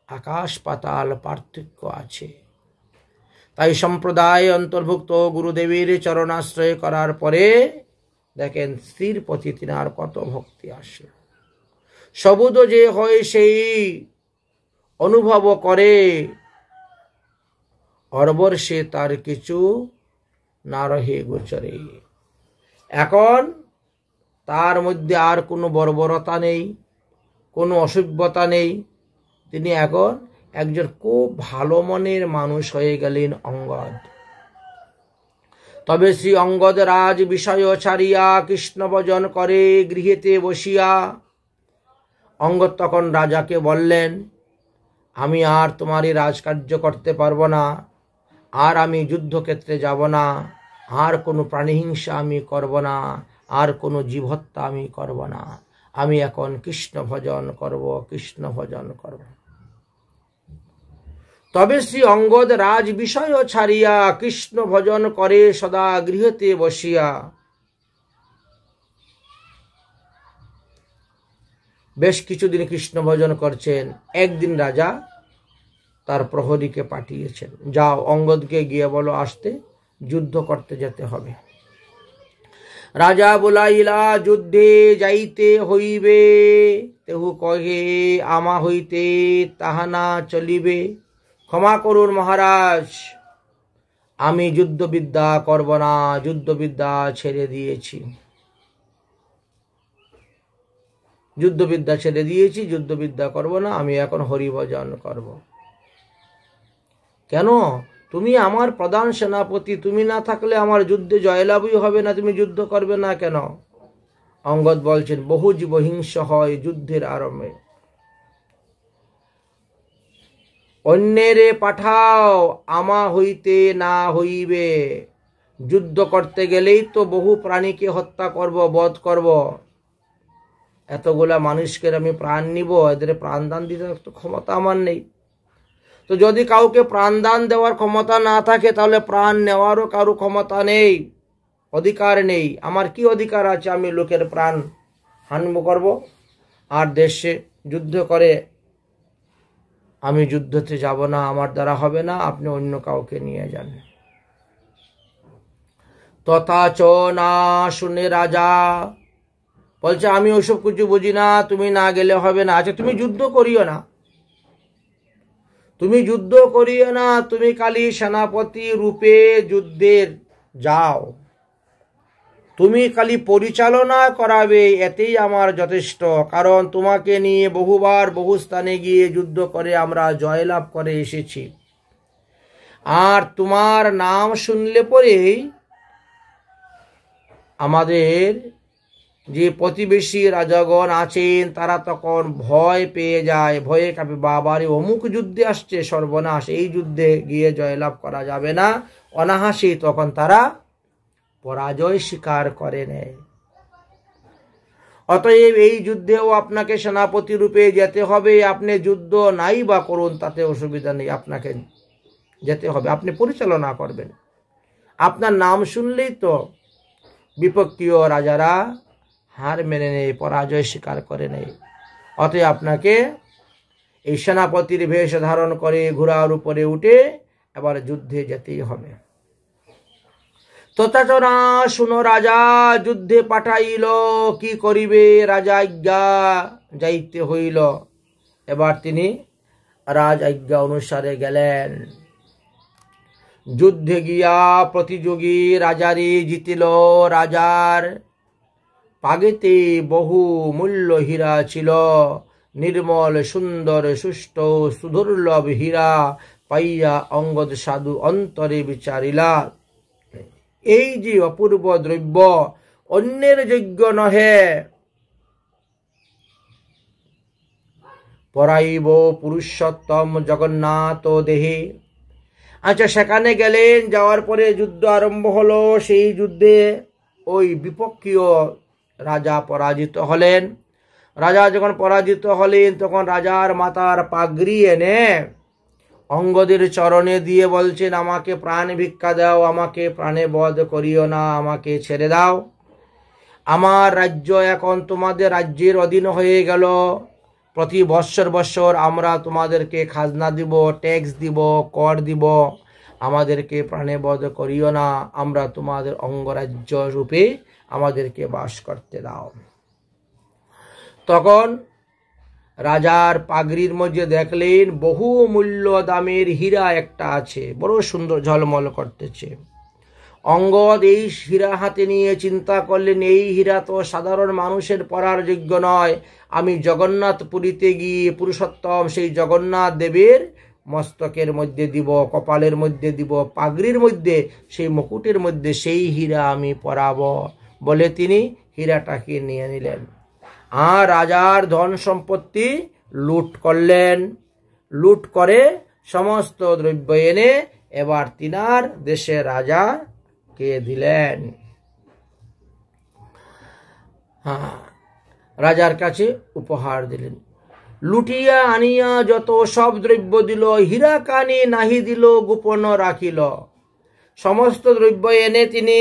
আকাশ পাতাল পার্থক্য আছে। তাই সম্প্রদায় অন্তর্ভুক্ত গুরুদেবের চরণাশ্রয় করার পরে দেখেন স্ত্রীর প্রতি তিনার কত ভক্তি আসে। সবুজ যে হয় সেই অনুভব করে, অর্বর্ষে তার কিছু না রহে গোচরে। এখন তার মধ্যে আর কোনো বর্বরতা নেই, কোনো অসভ্যতা নেই। তিনি এখন একজন খুব ভালো মনের মানুষ হয়ে গেলেন অঙ্গদ। তবে শ্রী অঙ্গদ রাজ বিষয় ছাড়িয়া কৃষ্ণ ভজন করে গৃহেতে বসিয়া। অঙ্গদ তখন রাজাকে বললেন, আমি আর তোমার এই রাজকার্য করতে পারবো না, আর আমি যুদ্ধক্ষেত্রে যাব না, আর কোনো প্রাণীহিংসা আমি করব না, আর কোনো জীবহত্যা আমি করব না, আমি এখন কৃষ্ণ ভজন করব, কৃষ্ণ ভজন করব। তবে শ্রী অঙ্গদ রাজ বিষয় ছাড়িয়া কৃষ্ণ ভজন করে সদা গৃহতে বসিয়া। বেশ কিছুদিন কৃষ্ণ ভজন করছেন। একদিন রাজা তার প্রহরীকে পাঠিয়েছেন, যাও অঙ্গদকে গিয়ে বলো আসতে, যুদ্ধ করতে যেতে হবে। রাজা বলাইলা, যুদ্ধে যাইতে হইবে, তেহু কহে আমা হইতে তাহা না চলিবে। ক্ষমা করুন মহারাজ, আমি যুদ্ধবিদ্যা করব না, যুদ্ধবিদ্যা ছেড়ে দিয়েছি, যুদ্ধবিদ্যা ছেড়ে দিয়েছি, যুদ্ধবিদ্যা করব না, আমি এখন হরিভজন করব। কেন? তুমি আমার প্রধান সেনাপতি, তুমি না থাকলে আমার যুদ্ধে জয়লাভই হবে না, তুমি যুদ্ধ করবে না কেন? অঙ্গদ বলছেন, বহু জীব হিংস হয় যুদ্ধের আরম্ভে। অন্যেরে পাঠাও, আমা হইতে না হইবে। যুদ্ধ করতে গেলেই তো বহু প্রাণীকে হত্যা করব, বধ করব। এতগুলা মানুষকে আমি প্রাণ নিব, এদের প্রাণদান দিতে ক্ষমতা আমার নেই। তো যদি কাউকে প্রাণদান দেওয়ার ক্ষমতা না থাকে, তাহলে প্রাণ নেওয়ারও কারো ক্ষমতা নেই, অধিকার নেই। আমার কি অধিকার আছে আমি লোকের প্রাণ হানব করব? আর দেশে যুদ্ধ করে আমি যুদ্ধতে যাব না, আমার দ্বারা হবে না, আপনি অন্য কাউকে নিয়ে যান। তথাচ না শুনে রাজা বলছে আমি ওসব কিছু বুঝি না, তুমি না গেলে হবে না। আচ্ছা তুমি যুদ্ধ করিও না, তুমি যুদ্ধ করিও না, তুমি খালি সেনাপতি রূপে যুদ্ধের যাও, তুমি খালি পরিচালনা করাবে, এতেই আমার যথেষ্ট। কারণ তোমাকে নিয়ে বহুবার বহু স্থানে গিয়ে যুদ্ধ করে আমরা জয়লাভ করে এসেছি, আর তোমার নাম শুনলে পরেই আমাদের যে প্রতিবেশী রাজাগণ আছেন তারা তখন ভয় পেয়ে যায়, ভয়ে কাঁপে, বাবারে অমুক যুদ্ধে আসছে, সর্বনাশ, এই যুদ্ধে গিয়ে জয়লাভ করা যাবে না। অনাহাসি তখন তারা পরাজয় স্বীকার করে নেয়। অতএব এই যুদ্ধেও আপনাকে সেনাপতি রূপে যেতে হবে, আপনি যুদ্ধ নাই বা করুন, তাতে অসুবিধা নেই, আপনাকে যেতে হবে, আপনি পরিচালনা করবেন। আপনার নাম শুনলেই তো বিপক্ষীয় রাজারা হার মেনে নেয়, পরাজয় স্বীকার করে নেয়। অতএব আপনাকে এই সেনাপতির বেশ ধারণ করে ঘোড়ার উপরে উঠে এবার যুদ্ধে যেতেই হবে। তথাচনা শুনো রাজা যুদ্ধে পাঠাইল, কি করিবে রাজা আজ্ঞা যাইতে হইল। এবার তিনি রাজ আজ্ঞা অনুসারে গেলেন। যুদ্ধে গিয়া প্রতিযোগী রাজারে জিতিল। রাজার পাগেতে বহু মূল্য হীরা ছিল, নির্মল সুন্দর সুষ্ঠ সুদুর্লভ হীরা পাইয়া অঙ্গদ সাধু অন্তরে বিচারিলা, এই যে অপূর্ব দ্রব্য অন্যের যোগ্য নহে, পরাইব পুরুষোত্তম জগন্নাথ দেহে। আচ্ছা সেখানে গেলেন, যাওয়ার পরে যুদ্ধ আরম্ভ হলো। সেই যুদ্ধে ওই বিপক্ষীয় রাজা পরাজিত হলেন। রাজা যখন পরাজিত হলেন তখন রাজার মাথার পাগড়ি এনে অঙ্গদের চরণে দিয়ে বলছেন, আমাকে প্রাণ ভিক্ষা দাও, আমাকে প্রাণে বধ করিও না, আমাকে ছেড়ে দাও। আমার রাজ্য এখন তোমাদের রাজ্যের অধীন হয়ে গেল, প্রতি বৎসর আমরা তোমাদেরকে খাজনা দিব, ট্যাক্স দিব, কর দিব, আমাদেরকে প্রাণে বধ করিও না, আমরা তোমাদের অঙ্গরাজ্য রূপে আমাদেরকে বাস করতে দাও। তখন রাজার পাগড়ির মধ্যে দেখলেন বহু মূল্য দামের হীরা একটা আছে, বড় সুন্দর ঝলমল করতেছে। অঙ্গদ এই হীরা হাতে নিয়ে চিন্তা করলেন, এই হীরা তো সাধারণ মানুষের পরার যোগ্য নয়, আমি জগন্নাথ পুরীতে গিয়ে পুরুষোত্তম সেই জগন্নাথ দেবের মস্তকের মধ্যে দিব, কপালের মধ্যে দিব, পাগড়ির মধ্যে, সেই মুকুটের মধ্যে সেই হীরা আমি পরাবো বলে তিনি হীরাটাকে নিয়ে নিলেন। আর রাজার ধন সম্পত্তি লুট করলেন। লুট করে সমস্ত দ্রব্য এনে এবার তিনার দেশে রাজাকে দিলেন। রাজার কাছে উপহার দিলেন। লুটিয়া আনিয়া যত সব দ্রব্য দিল, হীরা কানি নাহি দিল, গোপন রাখিল। সমস্ত দ্রব্য এনে তিনি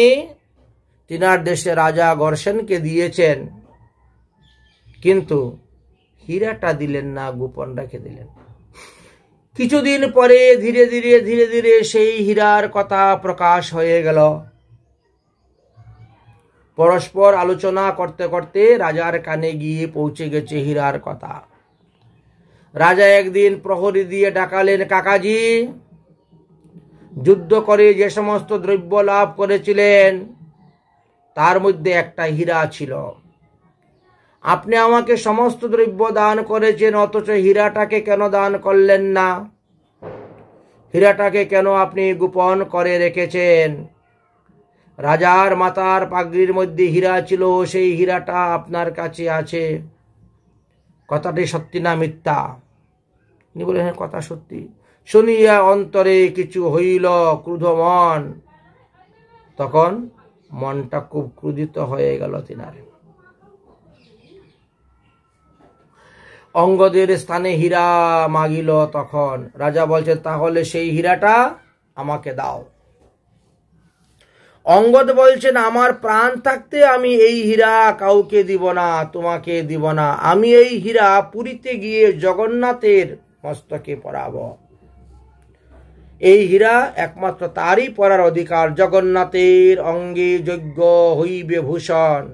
তিনার দেশে রাজা গর্ষণকে দিয়েছেন, কিন্তু হীরাটা দিলেন না, গোপন রেখে দিলেন। কিছুদিন পরে ধীরে ধীরে সেই হীরার কথা প্রকাশ হয়ে গেল। পরস্পর আলোচনা করতে করতে রাজার কানে গিয়ে পৌঁছে গেছে হীরার কথা। রাজা একদিন প্রহরী দিয়ে ডাকালেন, কাকাজি, যুদ্ধ করে যে সমস্ত দ্রব্য লাভ করেছিলেন তার মধ্যে একটা হীরা ছিল। আপনি আমাকে সমস্ত দ্রব্য দান করেছেন, অথচ হীরাটাকে কেন দান করলেন না? হীরাটাকে কেন আপনি গোপন করে রেখেছেন? রাজার মাথার পাগড়ির মধ্যে হীরা ছিল, সেই হীরাটা আপনার কাছে আছে, কথাটি সত্যি না মিথ্যা? তিনি বলেন, হ্যাঁ কথা সত্যি। শুনিয়া অন্তরে কিছু হইল ক্রুধমন, তখন মনটা খুব ক্রুধিত হয়ে গেল তিনার। অঙ্গদের স্থানে হীরা মাগিল। তখন রাজা বলছেন, তাহলে সেই হীরাটা আমাকে দাও। অঙ্গদ বলছেন, আমার প্রাণ থাকতে আমি এই হীরা কাউকে দিব না, তোমাকে দিব না। আমি এই হীরা পুরীতে গিয়ে জগন্নাথের মস্তকে পরাব। এই হীরা একমাত্র তারই পরার অধিকার। জগন্নাথের অঙ্গে যজ্ঞ হইবে ভূষণ,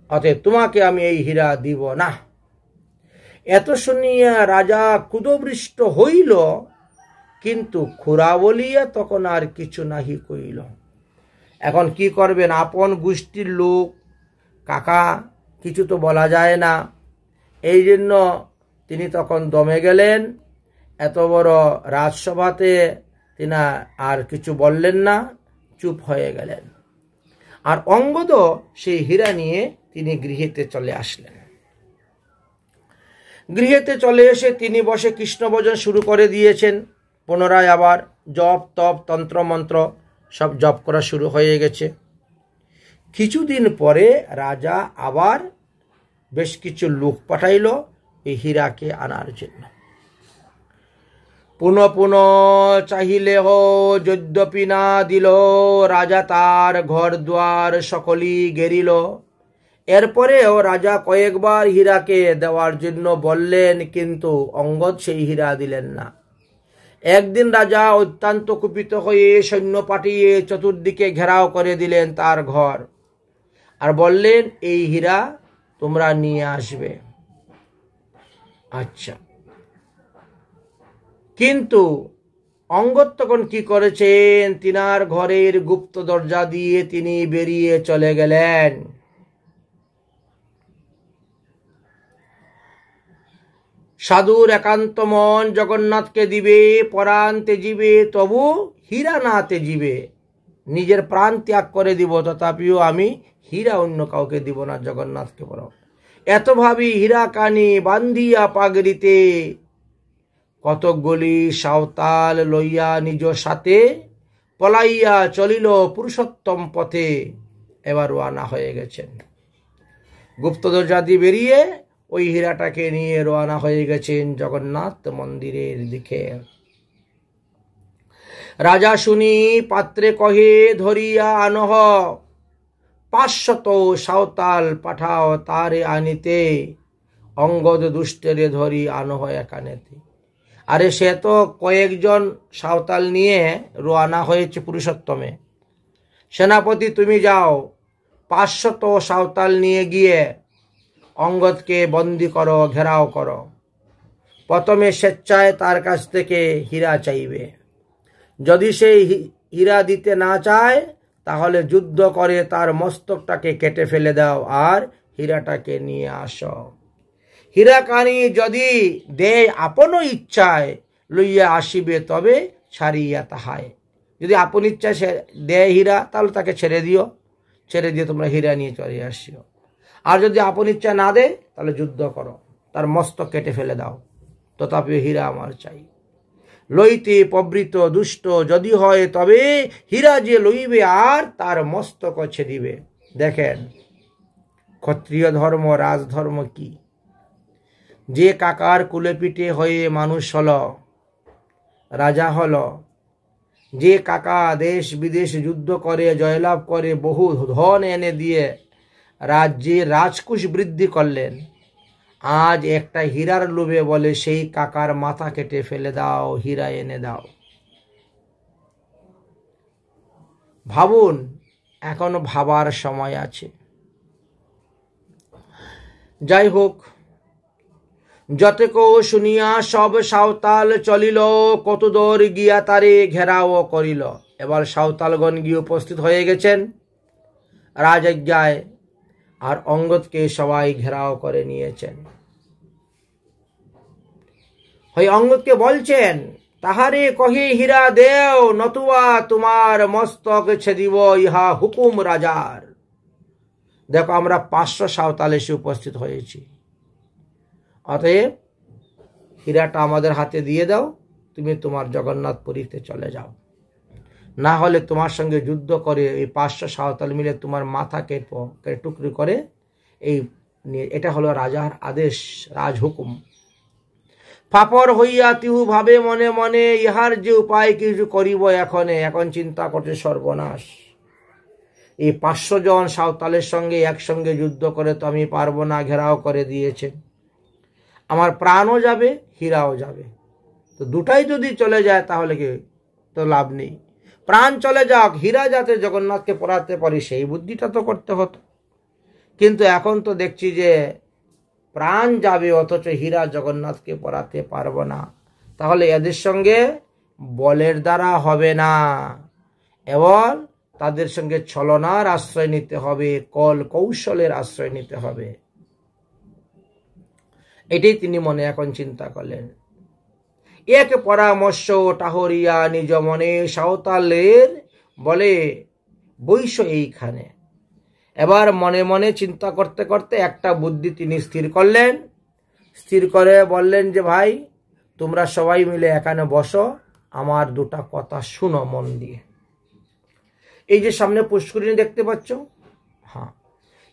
অতএব তোমাকে আমি এই হীরা দিব না। এত শুনিয়া রাজা ক্রুদ্ধবৃষ্ট হইল, কিন্তু খুড়া বলিয়া তখন আর কিছু নাহি কইল। এখন কি করবেন? আপন গোষ্ঠীর লোক, কাকা, কিছু তো বলা যায় না। এই জন্য তিনি তখন দমে গেলেন। এত বড় রাজসভাতে তিনি আর কিছু বললেন না, চুপ হয়ে গেলেন। আর অঙ্গদও সেই হীরা নিয়ে তিনি গৃহেতে চলে আসলেন। গৃহেতে চলে এসে তিনি বসে কৃষ্ণভজন শুরু করে দিয়েছেন। পুনরায় আবার জপ তপ তন্ত্র মন্ত্র সব জপ করা শুরু হয়ে গেছে। কিছুদিন পরে রাজা আবার বেশ কিছু লোক পাঠাইল এই হীরাকে আনার জন্য। পুনঃ পুনঃ চাহিলে যদ্যপি না দিল, রাজা তার ঘর দুয়ার সকলই গেরিল। এরপরেও রাজা কয়েকবার হীরাকে দেওয়ার জন্য বললেন, কিন্তু অঙ্গদ সেই হীরা দিলেন না। একদিন রাজা অত্যন্ত কুপিত হয়ে সৈন্য পাঠিয়ে চতুর্দিকে ঘেরাও করে দিলেন তার ঘর, আর বললেন, এই হীরা তোমরা নিয়ে আসবে। আচ্ছা, কিন্তু অঙ্গদ তখন কি করেছেন? তিনার ঘরের গুপ্ত দরজা দিয়ে তিনি বেরিয়ে চলে গেলেন। সাধুর একান্ত মন জগন্নাথকে দিবে, পরাণ তেজিবে, তবু হীরা না তেজিবে। নিজের প্রাণ ত্যাগ করে দিব, তথাপিও আমি হীরা অন্য কাউকে দিব না, জগন্নাথকে বলো। এত ভাবি হীরা কানি বান্ধিয়া পাগড়িতে, কতকগুলি সাঁওতাল লইয়া নিজ সাথে, পলাইয়া চলিল পুরুষোত্তম পথে। এবার রওনা হয়ে গেছেন। গুপ্ত দরজা দিয়ে বেরিয়ে ওই হীরাটাকে নিয়ে রওনা হয়ে গেছেন জগন্নাথ মন্দিরের দিকে। রাজা শুনি পাত্রে কহে, ধরিয়া আনহ 500 সাঁওতাল পাঠাও তারে আনিতে, অঙ্গদ দুষ্টেরে ধরি আনহ একানেতে। আরে সে তো কয়েকজন সাঁওতাল নিয়ে রওনা হয়েছে পুরুষোত্তমে। সেনাপতি তুমি যাও, 500 সাঁওতাল নিয়ে গিয়ে অঙ্গদকে বন্দি করো, ঘেরাও করো। প্রথমে স্বেচ্ছায় তার কাছ থেকে হীরা চাইবে। যদি সেই হীরা দিতে না চায়, তাহলে যুদ্ধ করে তার মস্তকটাকে কেটে ফেলে দাও, আর হীরাটাকে নিয়ে আসো। হীরা কানি যদি দেয় আপন ইচ্ছায়, লইয়া আসিবে তবে ছাড়িয়া তাহায়। যদি আপন ইচ্ছায় সে দেয় হীরা, তাহলে তাকে ছেড়ে দিও, ছেড়ে দিয়ে তোমরা হীরা নিয়ে চলে আসিও। আর যদি আপন ইচ্ছা না দেয়, তাহলে যুদ্ধ করো, তার মস্তক কেটে ফেলে দাও, তথাপি হীরা আমার চাই। লইতে প্রবৃত দুষ্ট যদি হয়, তবে হীরা যে লইবে আর তার মস্তক ছেড়িবে। দেখেন ক্ষত্রিয় ধর্ম, রাজধর্ম কি। যে কাকার কুলে পিঠে হয়ে মানুষ হল, রাজা হল, যে কাকা দেশ বিদেশ যুদ্ধ করে জয়লাভ করে বহু ধন এনে দিয়ে রাজ্যের রাজকুশ বৃদ্ধি করলেন, আজ একটা হীরার লোভে বলে সেই কাকার মাথা কেটে ফেলে দাও, হীরা এনে দাও। ভাবুন, এখনো ভাবার সময় আছে। যাই হোক, যতেক শুনিয়া সব সাঁওতাল চলিল, কতদূর গিয়া তারে ঘেরাও করিল। এবার সাঁওতালগণ গিয়ে উপস্থিত হয়ে গেছেন রাজজ্ঞায়, আর অঙ্গদকে সবাই ঘেরাও করে নিয়েছেন। অঙ্গদকে বলছেন, তাহারে কহে হীরা দেও, নতুবা তোমার মস্তক ছেদিব, ইহা হুকুম রাজার। দেখো, আমরা 500 সাঁওতাল এসে উপস্থিত হয়েছি, অতএব হীরাটা আমাদের হাতে দিয়ে দাও, তুমি তোমার জগন্নাথপুরীতে চলে যাও। না হলে তোমার সঙ্গে যুদ্ধ করে এই 500 সাঁওতাল মিলে তোমার মাথা কেটে টুকরি করে এটা হলো রাজার আদেশ, রাজহুকুম। ফাপড় হইয়া তিহু ভাবে মনে মনে, ইহার যে উপায় কিছু করিব এখন চিন্তা করছে সর্বনাশ। এই 500 জন সাঁওতালের সঙ্গে একসঙ্গে যুদ্ধ করে তো আমি পারবো না, ঘেরাও করে দিয়েছেন, আমার প্রাণও যাবে হীরাও যাবে, তো দুটাই যদি চলে যায় তাহলে কি তো লাভ নেই। প্রাণ চলে যাক, হীরা যাতে জগন্নাথকে পরাতে পারি সেই বুদ্ধিটা তো করতে হতো। কিন্তু এখন তো দেখছি যে প্রাণ যাবে অথচ হীরা জগন্নাথকে পরাতে পারবো না। তাহলে এদের সঙ্গে বলের দ্বারা হবে না, এবং তাদের সঙ্গে ছলনার আশ্রয় নিতে হবে, কল কৌশলের আশ্রয় নিতে হবে। এটাই তিনি মনে এখন চিন্তা করলেন। এক পরামর্শ টাহরিয়া নিজ মনে সাঁওতালের বলে বৈশ এইখানে। এবার মনে মনে চিন্তা করতে করতে একটা বুদ্ধি তিনি স্থির করলেন। স্থির করে বললেন যে ভাই তোমরা সবাই মিলে এখানে বসো, আমার দুটা কথা শুনো মন দিয়ে। এই যে সামনে পুষ্করিণী দেখতে পাচ্ছ, হ্যাঁ,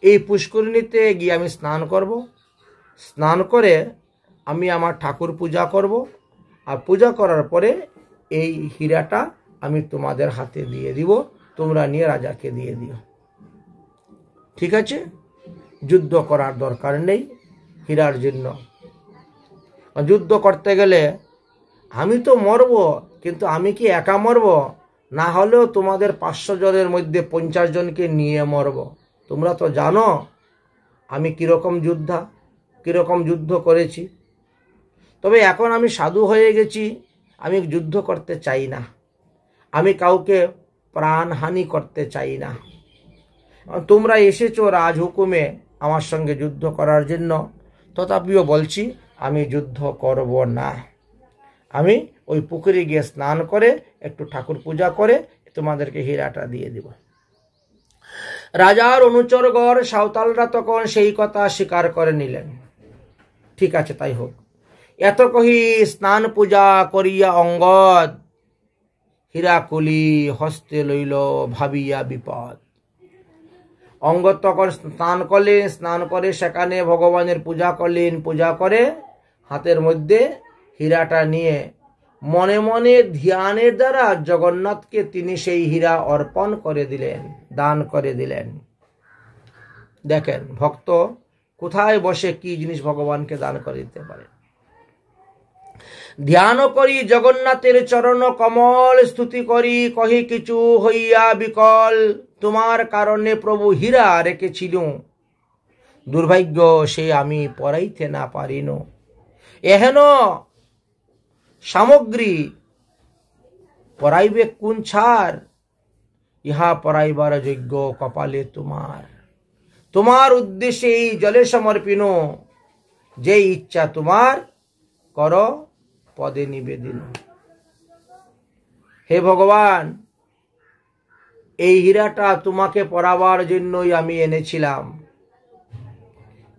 এই পুষ্করিণীতে গিয়ে আমি স্নান করব। স্নান করে আমি আমার ঠাকুর পূজা করব, আর পূজা করার পরে এই হীরাটা আমি তোমাদের হাতে দিয়ে দিব, তোমরা নিয়ে রাজাকে দিয়ে দিও। ঠিক আছে, যুদ্ধ করার দরকার নেই হীরার জন্য। যুদ্ধ করতে গেলে আমি তো মরব, কিন্তু আমি কি একা মরব? না হলেও তোমাদের 500 জনের মধ্যে 50 জনকে নিয়ে মরব। তোমরা তো জানো আমি কিরকম যোদ্ধা, কিরকম যুদ্ধ করেছি। তবে এখন আমি সাধু হয়ে গেছি, আমি যুদ্ধ করতে চাই না, আমি কাউকে প্রাণহানি করতে চাই না। তোমরা এসেছো রাজহুকুমে আমার সঙ্গে যুদ্ধ করার জন্য, তথাপিও বলছি আমি যুদ্ধ করব না। আমি ওই পুকুরে গিয়ে স্নান করে একটু ঠাকুর পূজা করে তোমাদেরকে হীরাটা দিয়ে দিব। রাজার অনুচরগণ সাঁওতালরা তখন সেই কথা স্বীকার করে নিলেন। ঠিক আছে, তাই হোক। এত কহি স্নান পূজা করিয়া অঙ্গদ হীরাকুলি হস্তে লইল ভাবিয়া বিপদ। অঙ্গদ তখন স্নান করলেন, স্নান করে সেখানে ভগবানের পূজা করলেন, পূজা করে হাতের মধ্যে হীরাটা নিয়ে মনে মনে ধ্যানের দ্বারা জগন্নাথকে তিনি সেই হীরা অর্পণ করে দিলেন, দান করে দিলেন। দেখেন ভক্ত কোথায় বসে কি জিনিস ভগবানকে দান করে দিতে পারে। ধ্যান করি জগন্নাথের চরণ কমল, স্তুতি করি কহি কিছু হইয়া বিকল, তোমার কারণে প্রভু হীরা রেখেছিল, দুর্ভাগ্য সে আমি পরাইতে না পারিন। এহেন সামগ্রী পরাইবে কোন ছাড়, ইহা পরাইবার যোগ্য কপালে তোমার। তোমার উদ্দেশ্যে এই জলে সমর্পিন, যে ইচ্ছা তোমার কর পদে নিবেদিন। হে ভগবান, এই হীরাটা তোমাকে পরাবার জন্যই আমি এনেছিলাম,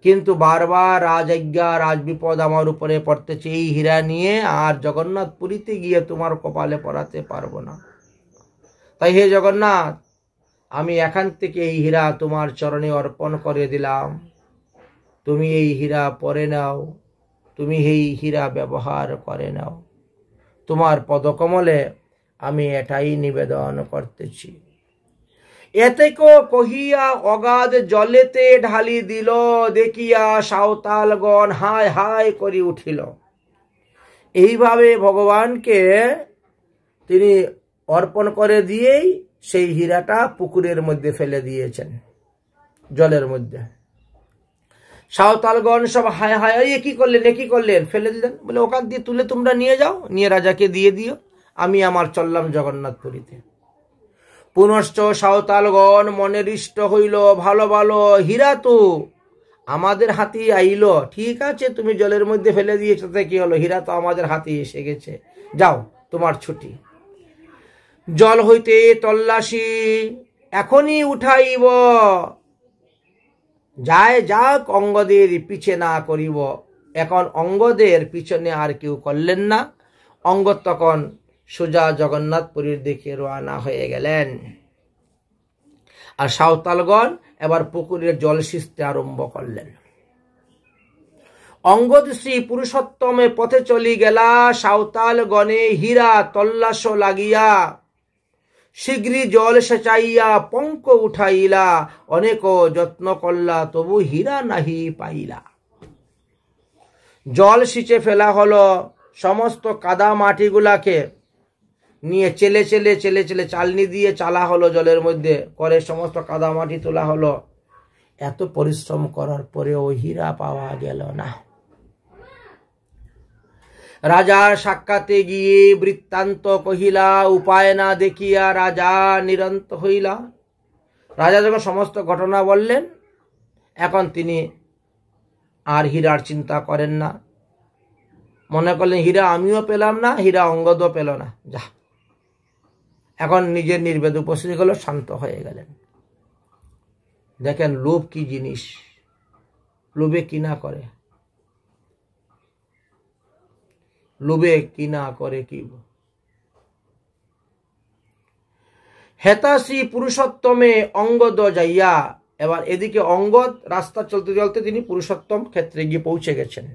কিন্তু বারবার রাজআজ্ঞা রাজবিপদ আমার উপরে পড়তেছে, এই হীরা নিয়ে আর জগন্নাথ পুরীতে গিয়ে তোমার কপালে পরাতে পারবো না। তাই হে জগন্নাথ, আমি এখান থেকে এই হীরা তোমার চরণে অর্পণ করে দিলাম, তুমি এই হীরা পরে নাও, তুমি এই হীরা ব্যবহার করে নাও, তোমার পদকমলে আমি এটাই নিবেদন করতেছি। এতেক কহিয়া অগাধ জলেতে ঢালি দিল, দেখিয়া সাঁওতালগণ হায় হায় করি উঠিল। এইভাবে ভগবানকে তিনি অর্পণ করে দিয়েই সেই হীরাটা পুকুরের মধ্যে ফেলে দিয়েছেন, জলের মধ্যে। সাঁওতালগণ সব হায় হায়, এ কি করলেন, এ কি করলেন, ফেলে দিলেন। বলে ওখান দিয়ে তুলে তোমরা নিয়ে যাও, নিয়ে রাজাকে দিয়ে দিও, আমি আমার চললাম জগন্নাথপুরীতে। পুনশ্চ সাঁওতালগণ মনের ইষ্ট হইল, ভালো ভালো হীরা তো আমাদের হাতে আইল, ঠিক আছে তুমি জলের মধ্যে ফেলে দিয়েছো, তাই কি হলো, হীরা তো আমাদের হাতে এসে গেছে, যাও তোমার ছুটি। জল হইতে তল্লাশি এখনই উঠাইব, যায় যাক অঙ্গদের পিছে না করিব। এখন অঙ্গদের পিছনে আর কেউ করলেন না। অঙ্গদ তখন সোজা জগন্নাথপুরীর দিকে রওনা হয়ে গেলেন। আর সাঁওতালগণ এবার পুকুরের জল সিঁচতে আরম্ভ করলেন। অঙ্গদ শ্রী পুরুষোত্তমে পথে চলি গেলা, সাঁওতাল গণে হীরা তল্লাশ লাগিয়া, শীঘ্রই জল সেচাইয়া পঙ্ক উঠাইলা, অনেক যত্ন করলা তবু হীরা নাহি পাইলা। জল সিঁচে ফেলা হলো, সমস্ত কাদা মাটিগুলাকে নিয়ে চেলে চেলে চেলে চেলে চালনি দিয়ে চালা হলো, জলের মধ্যে করে সমস্ত কাদা মাটি তোলা হলো। এত পরিশ্রম করার পরেও হীরা পাওয়া গেল না। রাজার সাক্ষাতে গিয়ে বৃত্তান্ত কহিলা, উপায় না দেখিয়া রাজা নিরন্ত হইলা। রাজা যখন সমস্ত ঘটনা বললেন, এখন তিনি আর হীরার চিন্তা করেন না। মনে করলেন হীরা আমিও পেলাম না, হীরা অঙ্গদও পেল না, যা। এখন নিজের নির্বেদ উপস্থিত হলো, শান্ত হয়ে গেলেন। দেখেন লোভ কি জিনিস, লোভে কি না করে, লোভে কি না করে কি। হেতাশ্রী পুরুষোত্তমে অঙ্গদ যাইয়া, এবার এদিকে অঙ্গদ রাস্তা চলতে চলতে তিনি পুরুষোত্তম ক্ষেত্রে গিয়ে পৌঁছে গেছেন।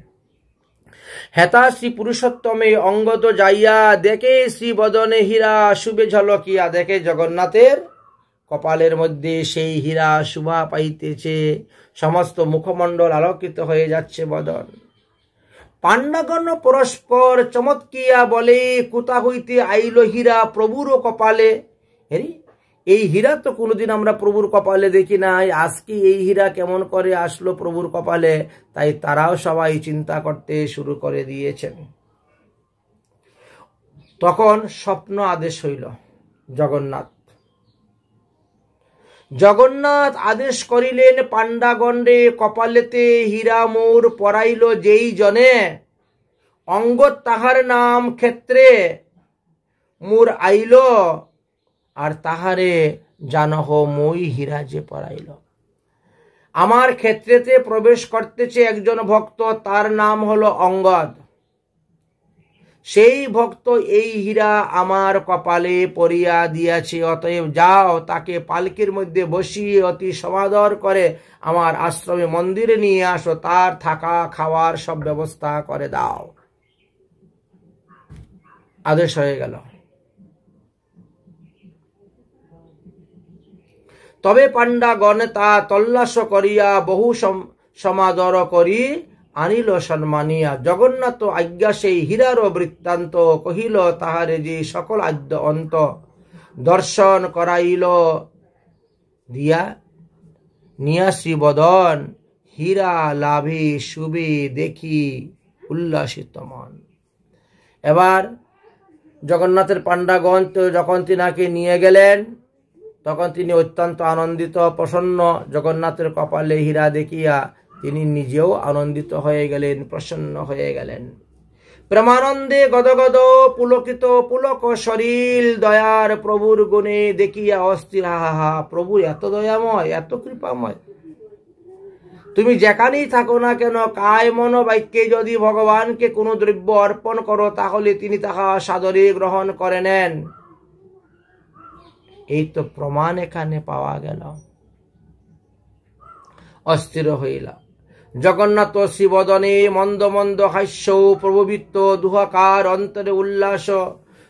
হেতাশ্রী পুরুষোত্তমে অঙ্গদ যাইয়া, দেখে শ্রী বদনে হীরা শুভে ঝলকিয়া, দেখে জগন্নাথের কপালের মধ্যে সেই হীরা শোভা পাইতেছে, সমস্ত মুখমণ্ডল আলোকিত হয়ে যাচ্ছে বদন। পাণ্ডাগণ পরস্পর চমৎকিয়া বলে, কোথা হইতে আইল হীরা প্রভুর কপালে। এই হীরা তো কোনোদিন আমরা প্রভুর কপালে দেখি নাই, আজকে এই হীরা কেমন করে আসলো প্রভুর কপালে। তাই তারাও সবাই চিন্তা করতে শুরু করে দিয়েছেন। তখন স্বপ্ন আদেশ হইল, জগন্নাথ আদেশ করিলেন, পাণ্ডাগণে কপালেতে হীরা মোর পরাইল যেই জনে, অঙ্গদ তাহার নাম ক্ষেত্রে মোর আইল, আর তাহারে জানহ মই হীরা যে পরাইল। আমার ক্ষেত্রেতে প্রবেশ করতেছে একজন ভক্ত, তার নাম হলো অঙ্গদ। সেই ভক্ত এই হীরা আমার কপালে পরিয়া দিয়াছে, অতএব যাও তাকে পালকির মধ্যে বসিয়ে অতি সমাদর করে আমার আশ্রমে মন্দিরে নিয়ে আসো, তার থাকা খাওয়ার সব ব্যবস্থা করে দাও। আদেশ হয়ে গেল। তবে পাণ্ডাগণ তা তল্লাশ করিয়া বহু সমাদর করি আনিল সম্মানিয়া। জগন্নাথ আজ্ঞা সেই হীরার বৃত্তান্ত কহিল, তাহারে যে সকল আদ্য অন্ত দর্শন করাইল দিয়া, নিয়া শ্রীবদন হীরা লাভে শুভে দেখি উল্লাসিত মন। এবার জগন্নাথের পাণ্ডাগণ যখন তিনাকে নিয়ে গেলেন, তখন তিনি অত্যন্ত আনন্দিত প্রসন্ন। জগন্নাথের কপালে হীরা দেখিয়া তিনি নিজেও আনন্দিত হয়ে গেলেন, প্রসন্ন হয়ে গেলেন। প্রেমানন্দে গদগদ পুলকিত পুলক শরীর, দয়ার প্রভুর গুণে দেখিয়া অস্থির। হাহা, প্রভু এত দয়াময়, এত কৃপাময়। তুমি যেখানেই থাকো না কেন, কায় মন বাক্যে যদি ভগবানকে কোনো দ্রব্য অর্পণ করো, তাহলে তিনি তাহা সাদরে গ্রহণ করে নেন। এই তো প্রমাণ এখানে পাওয়া গেল। অস্থির হইলা। জগন্নাথ শ্রীবদনে মন্দ মন্দ হাস্য, প্রভুবিত্ত দুহাকার, অন্তরে উল্লাস।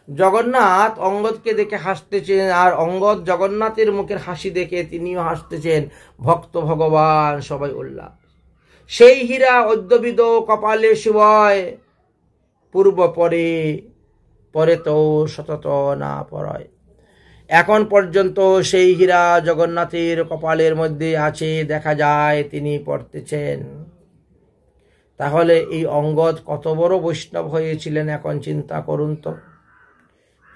জগন্নাথ অঙ্গদকে দেখে হাসতেছেন, আর অঙ্গদ জগন্নাথের মুখের হাসি দেখে তিনিও হাসতেছেন। ভক্ত ভগবান সবাই উল্লাস। সেই হীরা অদ্যবিদ কপালে শুভয়, পূর্ব পরে পরে তো সতত না পরয়। এখন পর্যন্ত সেই হীরা জগন্নাথের কপালের মধ্যে আছে, দেখা যায় তিনি পড়তেছেন। তাহলে এই অঙ্গদ কত বড় বৈষ্ণব হয়েছিলেন, এখন চিন্তা করুন তো।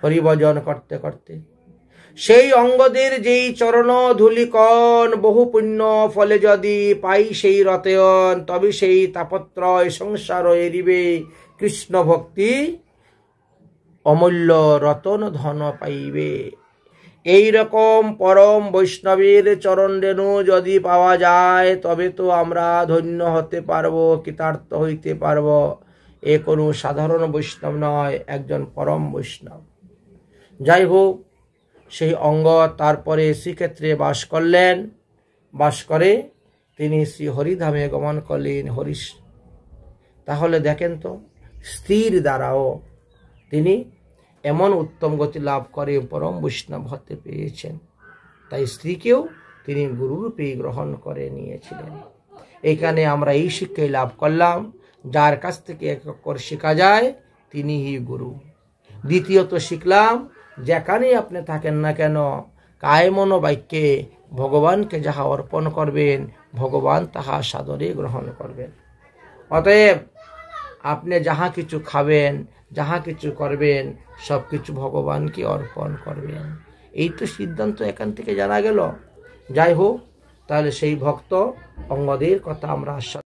হরিভজন করতে করতে সেই অঙ্গদের যেই চরণ ধূলিকণ, বহু পুণ্য ফলে যদি পাই সেই রতয়ন, তবে সেই তাপত্রয় সংসার এরিবে, কৃষ্ণ ভক্তি অমূল্য রতন ধন পাইবে। এই রকম পরম বৈষ্ণবের চরণ রেণু যদি পাওয়া যায়, তবে তো আমরা ধন্য হতে পারবো, কৃতার্থ হইতে পারবো। এ কোনো সাধারণ বৈষ্ণব নয়, একজন পরম বৈষ্ণব। যাই হোক, সেই অঙ্গদ তারপরে শ্রীক্ষেত্রে বাস করলেন। বাস করে তিনি শ্রী হরিধামে গমন করলেন। তাহলে দেখেন তো, স্ত্রীর দ্বারাও তিনি এমন উত্তম গতি লাভ করে পরম বৈষ্ণব হতে পেরেছেন। তাই স্ত্রীকেও তিনি গুরুরূপেই গ্রহণ করে নিয়েছিলেন। এইখানে আমরা এই শিক্ষাই লাভ করলাম, যার কাছ থেকে এক অক্ষর শেখা যায় তিনিই গুরু। দ্বিতীয়ত শিখলাম, যেখানেই আপনি থাকেন না কেন কায় মন বাক্যে ভগবানকে যাহা অর্পণ করবেন, ভগবান তাহা সাদরে গ্রহণ করবেন। অতএব আপনি যাহা কিছু খাবেন, যাহা কিছু করবেন, সব কিছু ভগবানকে অর্পণ করবেন। এই তো সিদ্ধান্ত এখান থেকে জানা গেল। যাই হোক, তাহলে সেই ভক্ত অঙ্গদের কথা আমরা